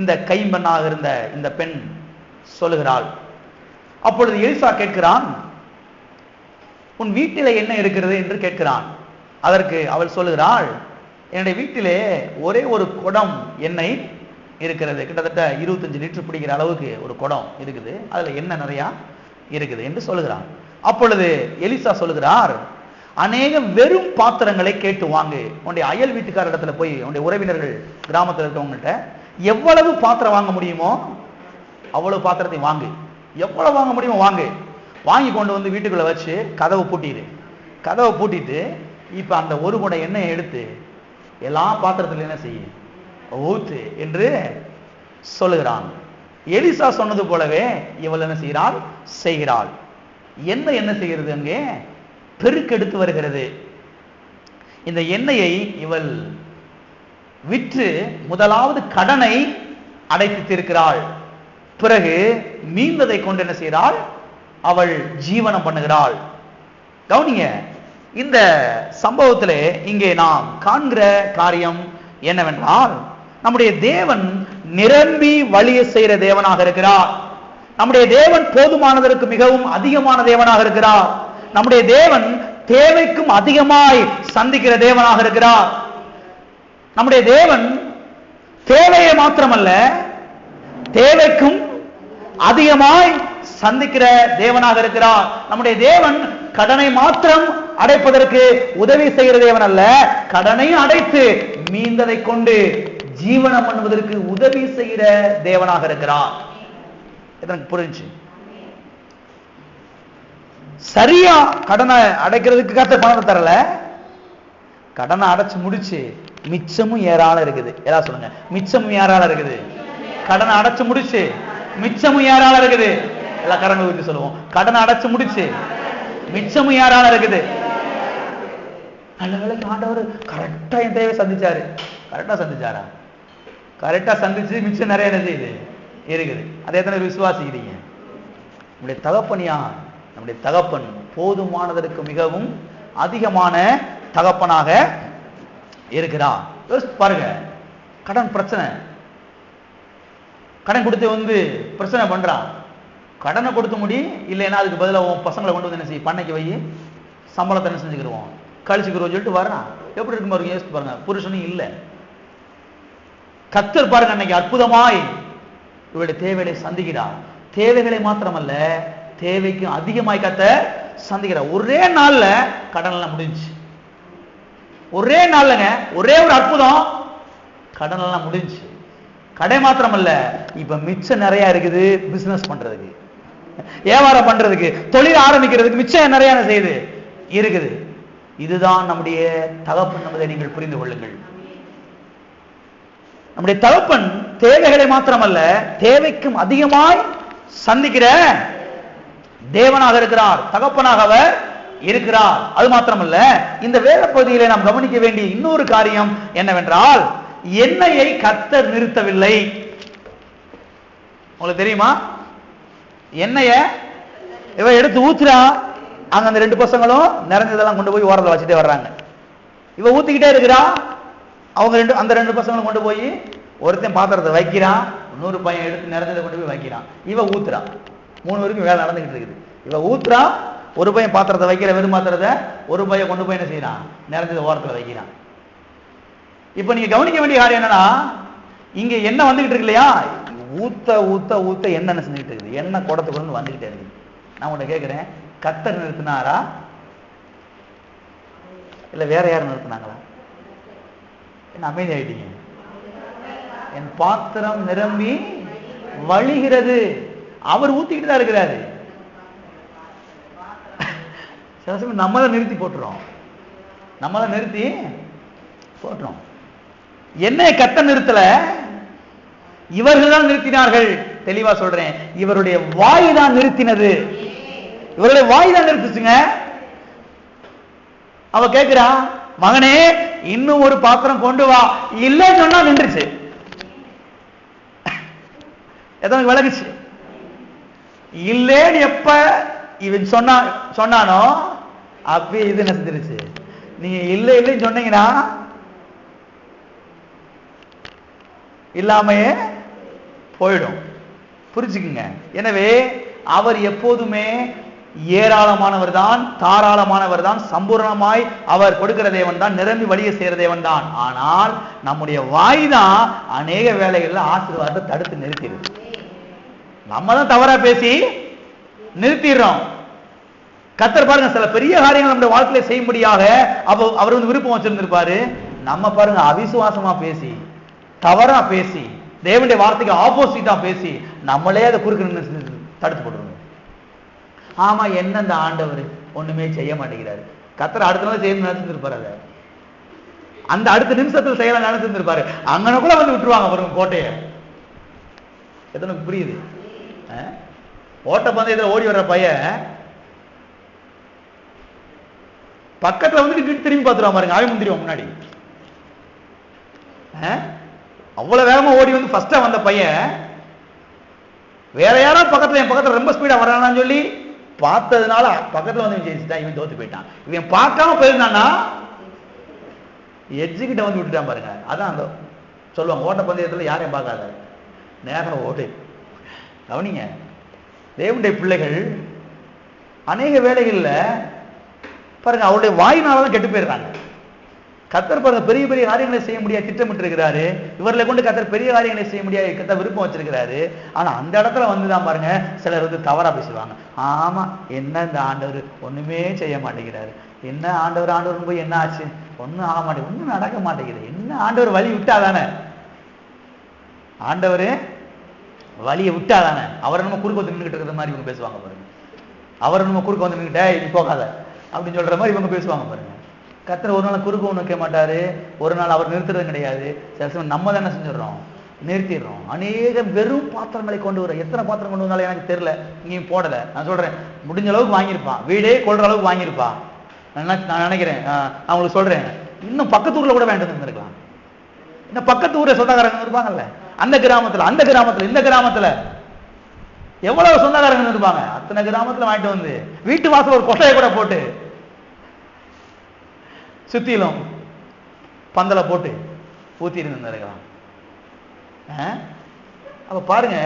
இந்த கைம்பெண்ணாக இருந்த இந்த பெண் சொல்லுகிறாள். அப்பொழுது எலிசா கேட்கிறான், உன் வீட்டிலே என்ன இருக்கிறது என்று கேட்கிறான். அதற்கு அவள் சொல்லுகிறாள், என்னுடைய வீட்டிலே ஒரே ஒரு குடம் எண்ணெய் இருக்கிறது, கிட்டத்தட்ட 25 லிட்டர் பிடிக்கிற அளவுக்கு ஒரு குடம் இருக்குது, அதுல எண்ணெய் நிறைய இருக்குது என்று சொல்லுகிறான். அப்பொழுது எலிசா சொல்லுகிறார், அநேக வெறும் பாத்திரங்களை கேட்டு வாங்கு. உன்னுடைய அயல் வீட்டுக்கார இடத்துல போய் உன்னுடைய உறவினர்கள் கிராமத்தில் இருக்கவங்கள்ட்ட எவ்வளவு பாத்திரம் வாங்க முடியுமோ அவ்வளவு பாத்திரத்தை வாங்கு, எவ்வளவு வாங்க முடியுமோ வாங்கு. வாங்கி கொண்டு வந்து வீட்டுக்குள்ள வச்சு கதவை பூட்டிடு. கதவை பூட்டிட்டு இப்ப அந்த ஒரு குடம் எண்ணெயை எடுத்து எல்லா பாத்திரத்துல என்ன செய்ய ஊத்து என்று சொல்லுகிறான். எலிசா சொன்னது போலவே இவள் என்ன செய்கிறாள். என்ன செய்கிறது? அங்கே பெருக்கெடுத்து வருகிறது. இந்த எண்ணெயை இவள் விற்று முதலாவது கடனை அடைத்து தீர்க்கிறாள். பிறகு மீந்ததை கொண்டு என்ன செய்கிறாள்? அவள் ஜீவனம் பண்ணுகிறாள். கவனிங்க, இந்த சம்பவத்திலே இங்கே நாம் காண்கிற காரியம் என்னவென்றால், நம்முடைய தேவன் நிரம்பி வழிய செய்கிற தேவனாக இருக்கிறார். நம்முடைய தேவன் போதுமானதற்கு மிகவும் அதிகமான தேவனாக இருக்கிறார். நம்முடைய தேவன் தேவைக்கும் அதிகமாய் சந்திக்கிற தேவனாக இருக்கிறார். நம்முடைய தேவன் தேவையை மாத்திரமல்ல, தேவைக்கும் அதிகமாய் சந்திக்கிற தேவனாக இருக்கிறார். நம்முடைய தேவன் கடனை மாத்திரம் அடைப்பதற்கு உதவி செய்கிற தேவன் அல்ல, கடனை அடைத்து மீந்ததை கொண்டு ஜீவனம் பண்ணுவதற்கு உதவி செய்கிற தேவனாக இருக்கிறார். எனக்கு புரிஞ்சு. சரியா கடனை அடைக்கிறதுக்கு கர்த்தர் பணத்தை தரல, கடனை அடைச்சு முடிச்சு மிச்சமும் ஏராளம் இருக்குது. ஏதாவது சொல்லுங்க, மிச்சமும் ஏராளம் இருக்குது. கடனை அடைச்சு முடிச்சு மிச்சமும் ஏராளம் இருக்குது. எல்லா கரங்களை ஊற்றி சொல்லுவோம், கடனை அடைச்சு முடிச்சு மிச்சமும் ஏராளம் இருக்குது. நல்ல வேளைக்கு ஆண்டவர் கரெக்டா என் தேவை சந்திச்சாரு. கரெக்டா சந்திச்சாரா? கரெக்டா சந்திச்சு மிச்சம் நிறைய என்ன செய்யுது இருக்குது. அதே எத்தனை விசுவாசிக்கிறீங்க? நம்முடைய தகப்பனியா, நம்முடைய தகப்பன் போதுமானதற்கு மிகவும் அதிகமான தகப்பனாக இருக்கிறார். பாருங்க, கடன் பிரச்சனை கடன் கொடுத்து பிரச்சனை பண்றான். கடனை கொடுத்து முடி, இல்லைன்னா அதுக்கு பதிலாக பசங்களை கொண்டு என்ன செய்ய, பண்ணைக்கு வை, சம்பளத்தை என்ன செஞ்சுக்கிடுவோம், கழிச்சுக்கிறோம் சொல்லிட்டு வர்றான். எப்படி இருக்கும் பாருங்க, யோசிச்சு பாருங்க. புருஷனும் இல்லை. கர்த்தர் பாருங்க அன்னைக்கு அற்புதமாய் இவருடைய தேவைகளை சந்திக்கிறார். தேவைகளை மாத்திரமல்ல, தேவைக்கு அதிகமாய் கர்த்தர் சந்திக்கிறார். ஒரே நாள்ல கடன் எல்லாம் முடிஞ்சு. ஒரே நாள்லங்க ஒரே ஒரு அற்புதம், கடன் எல்லாம் முடிஞ்சு. கடை மாத்திரமல்ல, இப்ப மிச்சம் நிறைய இருக்குது பிசினஸ் பண்றதுக்கு, வியாபாரம் பண்றதுக்கு, தொழில் ஆரம்பிக்கிறதுக்கு மிச்சம் நிறைய செய்து இருக்குது. இதுதான் நம்முடைய தகப்பன் என்பதை நீங்கள் புரிந்து கொள்ளுங்கள். நம்முடைய தகப்பன் தேவைகளை மாத்திரமல்ல, தேவைக்கும் அதிகமாய் சந்திக்கிற தேவனாக இருக்கிறார், தகப்பனாக அவர் இருக்கிறார். அது மாத்திரமல்ல, இந்த வேத பகுதியிலே நாம் கவனிக்க வேண்டிய இன்னொரு காரியம் என்னவென்றால், எண்ணெயை கர்த்தர் நிறுத்தவில்லை. உங்களுக்கு தெரியுமா? எண்ணெய இவ எடுத்து ஊத்துறா, அங்க அந்த 2 பசங்களும் நிறைஞ்சதெல்லாம் கொண்டு போய் ஓரத்தில் வச்சுட்டே வர்றாங்க. இவ ஊத்திக்கிட்டே இருக்கிறா, அவங்க அந்த 2 பசங்களும் கொண்டு போய் ஒருத்தன் பாத்திரத்தை வைக்கிறான், இன்னொரு பையன் எடுத்து நிறைஞ்சதை கொண்டு போய் வைக்கிறான். இவ ஊத்துறான். 3 பேருக்கும் வேலை நடந்துகிட்டு இருக்குது. இவ ஊத்துறா, ஒரு பையன் பாத்திரத்தை வைக்கிற, வெறும் பாத்திரத்தை, ஒரு பையன் கொண்டு போய் என்ன செய்யறான், நிறைஞ்சதை ஓரத்தில் வைக்கிறான். இப்ப நீங்க கவனிக்க வேண்டிய காரியம் என்னன்னா, இங்க என்ன வந்துகிட்டு இருக்கு இல்லையா, ஊத்த ஊத்த ஊத்த என்ன செஞ்சுட்டு இருக்குது, என்ன குடத்துக்குள்ள வந்துகிட்டே இருக்குது. நான் உன்கிட்ட கேட்கிறேன், கர்த்தர் நிறுத்தினாரா இல்ல வேற யாரும் நிறுத்தினாங்களா? என்ன அமைதி ஆயிட்டீங்க? என் பாத்திரம் நிரம்பி வழிகிறது. அவர் ஊத்திக்கிட்டு தான் இருக்கிறாரு. சில சமயம் நம்ம தான் நிறுத்தி போட்டுறோம், நம்ம தான் நிறுத்தி போட்டுறோம். என்ன கத்த நிறுத்தல, இவர்கள் தான் நிறுத்தினார்கள். தெளிவா சொல்றேன், இவருடைய வாய் தான் நிறுத்தினது. இவருடைய வாய் தான் நிறுத்துச்சுங்க. அவ கேட்கிறா, மகனே இன்னும் ஒரு பாத்திரம் கொண்டு வா. இல்லைன்னு சொன்னா நின்றுச்சு. எத்தனை விலகுச்சு? இல்லேன்னு எப்ப இவன் சொன்னானோ அப்பவே இது என்ன செஞ்சிருச்சு. நீங்க இல்லை இல்லைன்னு சொன்னீங்கன்னா இல்லாமையே போயிடும். புரிச்சுக்குங்க. எனவே அவர் எப்போதுமே ஏராளமானவர் தான், தாராளமானவர் தான், சம்பூர்ணமாய் அவர் கொடுக்கிற தேவன் தான், நிரம்பி வழிய செய்கிற தேவன் தான். ஆனால் நம்முடைய வாய் தான் அநேக வேலைகள்ல ஆசீர்வாதத்தை தடுத்து நிறுத்திடுது. நம்ம தான் தவறா பேசி நிறுத்திடுறோம். கர்த்தர் பாருங்க, சில பெரிய காரியங்கள் நம்முடைய வாழ்க்கையில செய்யும்படியாக அவர் விருப்பம் வச்சிருந்திருப்பாரு. நம்ம பாருங்க, அவிசுவாசமா பேசி, தவறா பேசி, தேவனுடைய வார்த்தைக்கு ஆப்போசிட்டா பேசி, நம்மளே அதை குறுக்கு தடுத்து போட்டுருவோம். ஆமா, என்ன இந்த ஆண்டவர் ஒண்ணுமே செய்ய மாட்டேங்கிறாரு. கர்த்தர் அடுத்த நாள் செய்ய நினைச்சிருப்பாரு. அதை அந்த அடுத்த நிமிஷத்துல செய்யலாம் நினைச்சிருப்பாரு. அங்கனக்குள்ள விட்டுருவாங்க பாருங்க கோட்டையை. எத்தனை புரியுது? ஓட்ட பந்தயத்துல ஓடி வர்ற பையன் பக்கத்துல திரும்பி பார்த்துருவான் பாருங்க, அவன் முந்திரிவான் முன்னாடி. அவ்வளவு வேகமா ஓடி ஃபர்ஸ்டா வந்த பையன் வேற யாராவது பக்கத்துல, என் பக்கத்துல ரொம்ப ஸ்பீடா வரானான்னு சொல்லி பார்த்ததுனால பக்கத்துல ஜெயிச்சுட்டான். இவன் தோத்து போயிட்டான். இவன் பார்க்காம போயிருந்தானா எட்ஜுகிட்ட விட்டுட்டான் பாருங்க. அதான் அந்த சொல்லுவாங்க, ஓட்ட பந்தயத்துல யாரையும் பார்க்காத, நேரம் ஓடு. கவனிங்க, தேவனுடைய பிள்ளைகள் அநேக வேளைகள்ல பாருங்க அவருடைய வாயினாலதான் கெட்டு போயிடுறாங்க. கர்த்தர் பாருங்க பெரிய பெரிய காரியங்களை செய்ய முடியாது திட்டமிட்டு இருக்கிறாரு. இவர்களை கொண்டு கர்த்தர் பெரிய காரியங்களை செய்ய முடியாது கர்த்தர் விருப்பம் வச்சிருக்கிறாரு. ஆனா அந்த இடத்துல வந்துதான் பாருங்க சிலர் தவறா பேசுவாங்க. ஆமா, என்ன இந்த ஆண்டவர் ஒண்ணுமே செய்ய மாட்டேங்கிறாரு, என்ன ஆண்டவர் போய் என்ன ஆச்சு, ஒன்னும் ஆக மாட்டேங்குது, ஒன்னும் நடக்க மாட்டேங்குது, என்ன ஆண்டவர் வழி விட்டாதானே, ஆண்டவர் வழியை விட்டாதானே, அவரை நம்ம குறுக்க வந்து நின்றுகிட்டு இருக்கிற மாதிரி இவங்க பேசுவாங்க பாருங்க. அவரை நம்ம குறுக்க வந்து நின்றுட்டே இது போகாத அப்படின்னு சொல்ற மாதிரி இவங்க பேசுவாங்க பாருங்க. கர்த்தர் ஒரு நாள் குறுக்க நிற்க மாட்டாரு, ஒரு நாள் அவர் நிறுத்துறது கிடையாது. சில சமயம் நம்ம தானே செஞ்சிடறோம், நிறுத்திடுறோம். அநேக வெறும் பாத்திரங்களை கொண்டு வர, எத்தனை பாத்திரம் கொண்டு வந்தாலும் எனக்கு தெரியல, இங்கேயும் போடல. நான் சொல்றேன், முடிஞ்ச அளவுக்கு வாங்கியிருப்பான், வீடே கொள்ற அளவுக்கு வாங்கியிருப்பான். நான் நினைக்கிறேன், அவங்களுக்கு சொல்றேன், இன்னும் பக்கத்து ஊர்ல கூட வேண்டியது இருந்திருக்கலாம். இன்னும் பக்கத்து ஊர்ல சொந்தக்காரங்க இருப்பாங்கல்ல, அந்த கிராமத்துல இந்த கிராமத்துல எவ்வளவு சொந்தக்காரங்க இருப்பாங்க, அத்தனை கிராமத்துல வாங்கிட்டு வந்து வீட்டு வாசல் ஒரு கொட்டையை கூட போட்டு சுத்திலும் பந்தல போட்டு ஊத்தி இருந்திருக்கலாம். அப்ப பாருங்க,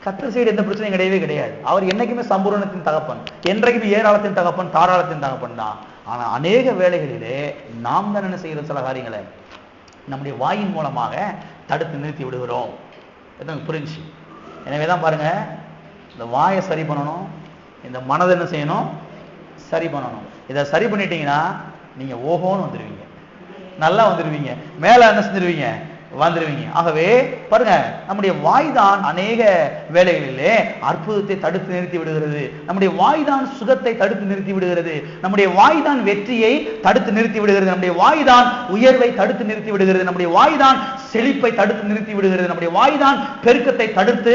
கர்த்தர் சைடு எந்த பிரச்சனையும் கிடையவே கிடையாது. அவர் என்னைக்குமே சம்பூரணத்தின் தகப்பன், என்றைக்குமே ஏராளத்தின் தகப்பன், தாராளத்தின் தகப்பன் தான். ஆனா அநேக வேளைகளிலே நாம் தான் என்ன செய்யற சில காரியங்களை நம்முடைய வாயின் மூலமாக தடுத்து நிறுத்தி விடுகிறோம். புரிஞ்சு? எனவேதான் பாருங்க, இந்த வாயை சரி பண்ணணும், இந்த மனதை என்ன செய்யணும், சரி பண்ணணும். இதை சரி பண்ணிட்டீங்கன்னா நீங்க ஓஹோன்னு வந்துடுவீங்க, நல்லா வந்துடுவீங்க, மேல என்ன செஞ்சிருவீங்க, வந்துடுவீங்க. ஆகவே பாருங்க, நம்முடைய வாய் தான் அநேக வேளைகளிலே அற்புதத்தை தடுத்து நிறுத்தி விடுகிறது. நம்முடைய வாய் தான் சுகத்தை தடுத்து நிறுத்தி விடுகிறது. நம்முடைய வாய் தான் வெற்றியை தடுத்து நிறுத்தி விடுகிறது. நம்முடைய வாய் தான் உயர்வை தடுத்து நிறுத்தி விடுகிறது. நம்முடைய வாய் தான் செழிப்பை தடுத்து நிறுத்தி விடுகிறது. நம்முடைய வாய் தான் பெருக்கத்தை தடுத்து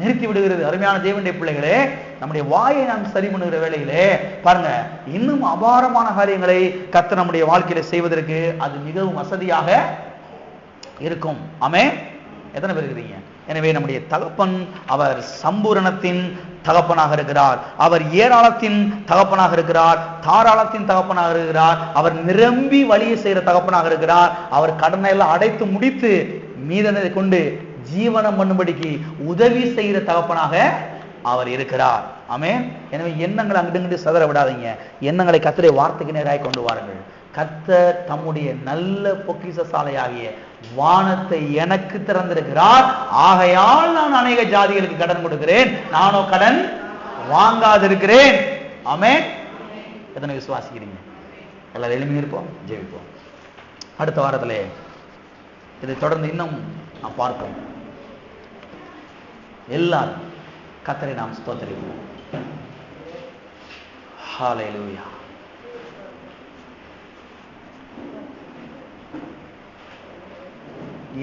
நிறுத்தி விடுகிறது. அருமையான தேவனுடைய பிள்ளைகளே, நம்முடைய வாயை நாம் சரி பண்ணுகிற வேளையிலே பாருங்க, இன்னும் அபாரமான காரியங்களை கர்த்தர் நம்முடைய வாழ்க்கையில செய்வதற்கு அது மிகவும் வசதியாக இருக்கும். ஆமென். எத்தனை பேர் இருக்கிறீங்க? எனவே நம்முடைய தகப்பன் அவர் சம்பூரணத்தின் தகப்பனாக இருக்கிறார். அவர் ஏராளத்தின் தகப்பனாக இருக்கிறார், தாராளத்தின் தகப்பனாக இருக்கிறார். அவர் நிரம்பி வழியை செய்கிற தகப்பனாக இருக்கிறார். அவர் கடனை எல்லாம் அடைத்து முடித்து மீதனை கொண்டு ஜீவனம் பண்ணும்படிக்கு உதவி செய்கிற தகப்பனாக அவர் இருக்கிறார். ஆமென். எனவே எண்ணங்களை அங்கிட்டு சதற விடாதீங்க. எண்ணங்களை கர்த்தருடைய வார்த்தைக்கு நேராக கொண்டு வாருங்கள். கர்த்தர் தம்முடைய நல்ல பொக்கிஷ சாலையாகிய வானத்தை எனக்கு திறந்திருக்கிறார், ஆகையால் நான் அநேக ஜாதிகளுக்கு கடன் கொடுக்கிறேன், நானோ கடன் வாங்காதிருக்கிறேன். ஆமென். எத்தனை விசுவாசிக்கிறீங்க? எல்லாரும் எளிமையா இருப்போம், ஜெபிப்போம். அடுத்த வாரத்திலே இதை தொடர்ந்து இன்னும் நாம் பார்ப்போம். எல்லாரும் கர்த்தரை நாம் ஸ்தோத்திரிப்போம். ஹல்லேலூயா.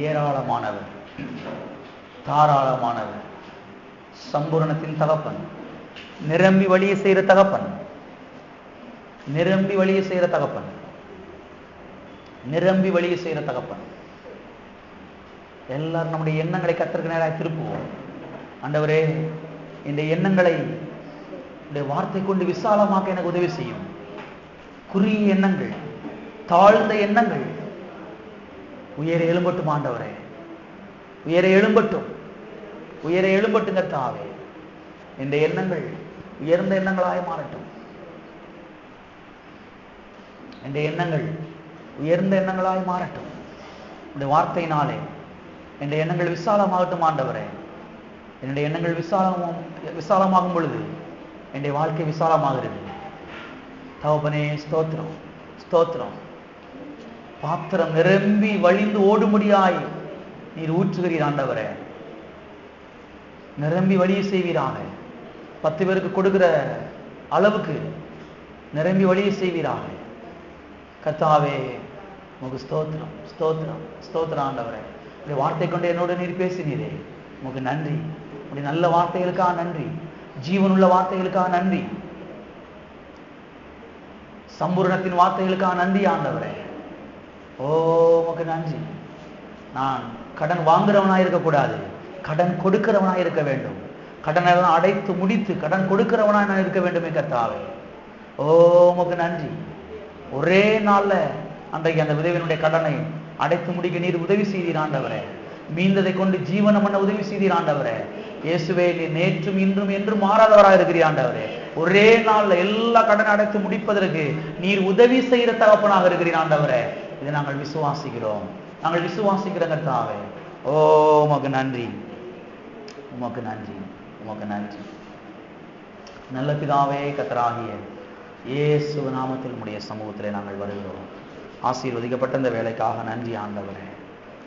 ஏராளமானவர், தாராளமானவர், சம்பூரணத்தின் தகப்பன், நிரம்பி வழியை செய்கிற தகப்பன், நிரம்பி வழியை செய்கிற தகப்பன், நிரம்பி வழியை செய்கிற தகப்பன். எல்லாரும் நம்முடைய எண்ணங்களை கர்த்தருக்கு நேராக திருப்புவோம். ஆண்டவரே, இந்த எண்ணங்களை இந்த வார்த்தை கொண்டு விசாலமாக்க எனக்கு உதவி செய்யும். குறுகிய எண்ணங்கள், தாழ்ந்த எண்ணங்கள் உயர எழும்பட்டும். ஆண்டவரே, உயர எழும்பட்டும், உயர எழும்பட்டும் கர்த்தாவே. இந்த எண்ணங்கள் உயர்ந்த எண்ணங்களாய் மாறட்டும். இந்த எண்ணங்கள் உயர்ந்த எண்ணங்களாய் மாறட்டும். இந்த வார்த்தையினாலே இந்த எண்ணங்கள் விசாலமாகட்டும். ஆண்டவரே, என்னுடைய எண்ணங்கள் விசாலமாகும் பொழுது என்னுடைய வாழ்க்கை விசாலமாகிறது. தகப்பனே, ஸ்தோத்திரம், ஸ்தோத்திரம். பாத்திரம் நிரம்பி வழிந்து ஓடும்படியாய் நீர் ஊற்றுகிறீர். ஆண்டவரே, நிரம்பி வழியை செய்வீராக. 10 பேருக்கு கொடுக்கிற அளவுக்கு நிரம்பி வழியை செய்வீராக. கர்த்தாவே, உமக்கு ஸ்தோத்திரம், ஸ்தோத்திரம், ஸ்தோத்திரம். ஆண்டவரே, இந்த வார்த்தை கொண்டு என்னோட நீர் பேசினீரே, உமக்கு நன்றி. உடைய நல்ல வார்த்தைகளுக்காக நன்றி, ஜீவனுள்ள வார்த்தைகளுக்காக நன்றி, சம்பூரணத்தின் வார்த்தைகளுக்காக நன்றி. ஆண்டவரே, ஓ உமக்கு நன்றி. நான் கடன் வாங்குறவனாய் இருக்கக்கூடாது, கடன் கொடுக்கிறவனாய் இருக்க வேண்டும். கடனெல்லாம் அடைத்து முடித்து கடன் கொடுக்கிறவனாய் நான் இருக்க வேண்டுமே கர்த்தாவே. ஓ உமக்கு நன்றி. ஒரே நாள்ல அன்றைக்கு அந்த விதவையினுடைய கடனை அடைத்து முடிக்க நீர் உதவி செய்தீர். ஆண்டவரே, மீந்ததை கொண்டு ஜீவனம் பண்ண உதவி செய்தீர். ஆண்டவரே, இயேசுவே, நீ நேற்றும் இன்றும் என்றும் மாறாதவராக இருக்கிறீர். ஆண்டவரே, ஒரே நாள்ல எல்லா கடனை அடைத்து முடிப்பதற்கு நீர் உதவி செய்கிற தகப்பனாக இருக்கிறீர். ஆண்டவரே, இதை நாங்கள் விசுவாசிக்கிறோம், நாங்கள் விசுவாசிக்கிற கர்த்தாவே. ஓ உமக்கு நன்றி, உமக்கு நன்றி, உமக்கு நன்றி. நல்ல பிதாவே, கர்த்தராகிய இயேசு நாமத்தில் உம்முடைய சமூகத்திலே நாங்கள் வருகிறோம். ஆசீர்வதிக்கப்பட்ட இந்த வேலைக்காக நன்றி. ஆண்டவரே,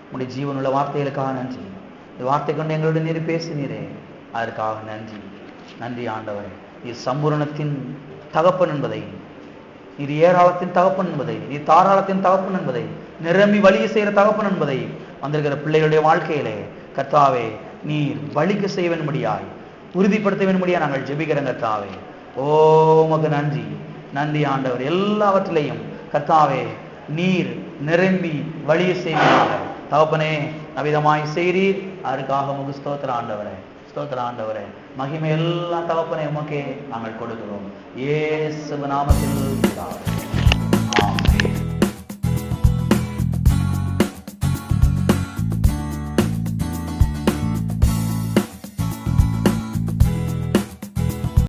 உம்முடைய ஜீவனுள்ள வார்த்தைகளுக்காக நன்றி. இந்த வார்த்தை கொண்டு எங்களோட நீர் பேசினீரே, அதற்காக நன்றி. நன்றி ஆண்டவரே. நீர் சம்பூரணத்தின் தகப்பன் என்பதை, நீர் ஏராளத்தின் தகப்பன் என்பதை, நீர் தாராளத்தின் தகப்பன் என்பதை, நிரம்பி வழியை செய்கிற தகப்பன் என்பதை வந்திருக்கிற பிள்ளைகளுடைய வாழ்க்கையிலே கர்த்தாவே நீர் வழிக்கு செய்ய வேண்டும்படியாய், உறுதிப்படுத்த வேண்டும்படியா நாங்கள் ஜெபிக்கிறோம் கர்த்தாவே. ஓ உமக்கு நன்றி, நன்றி ஆண்டவர். எல்லாவற்றிலையும் கர்த்தாவே நீர் நிரம்பி வழியை செய்வீராக. தகப்பனே, அவிதமாய் செய்கிறீர், அதற்காக உமக்கு ஸ்தோத்திர ஆண்டவரே, ஸ்தோத்திர ஆண்டவரே. மகிமை எல்லாம் தகப்பனே உமக்கே நாங்கள் கொடுக்கிறோம், இயேசு நாமத்தில்.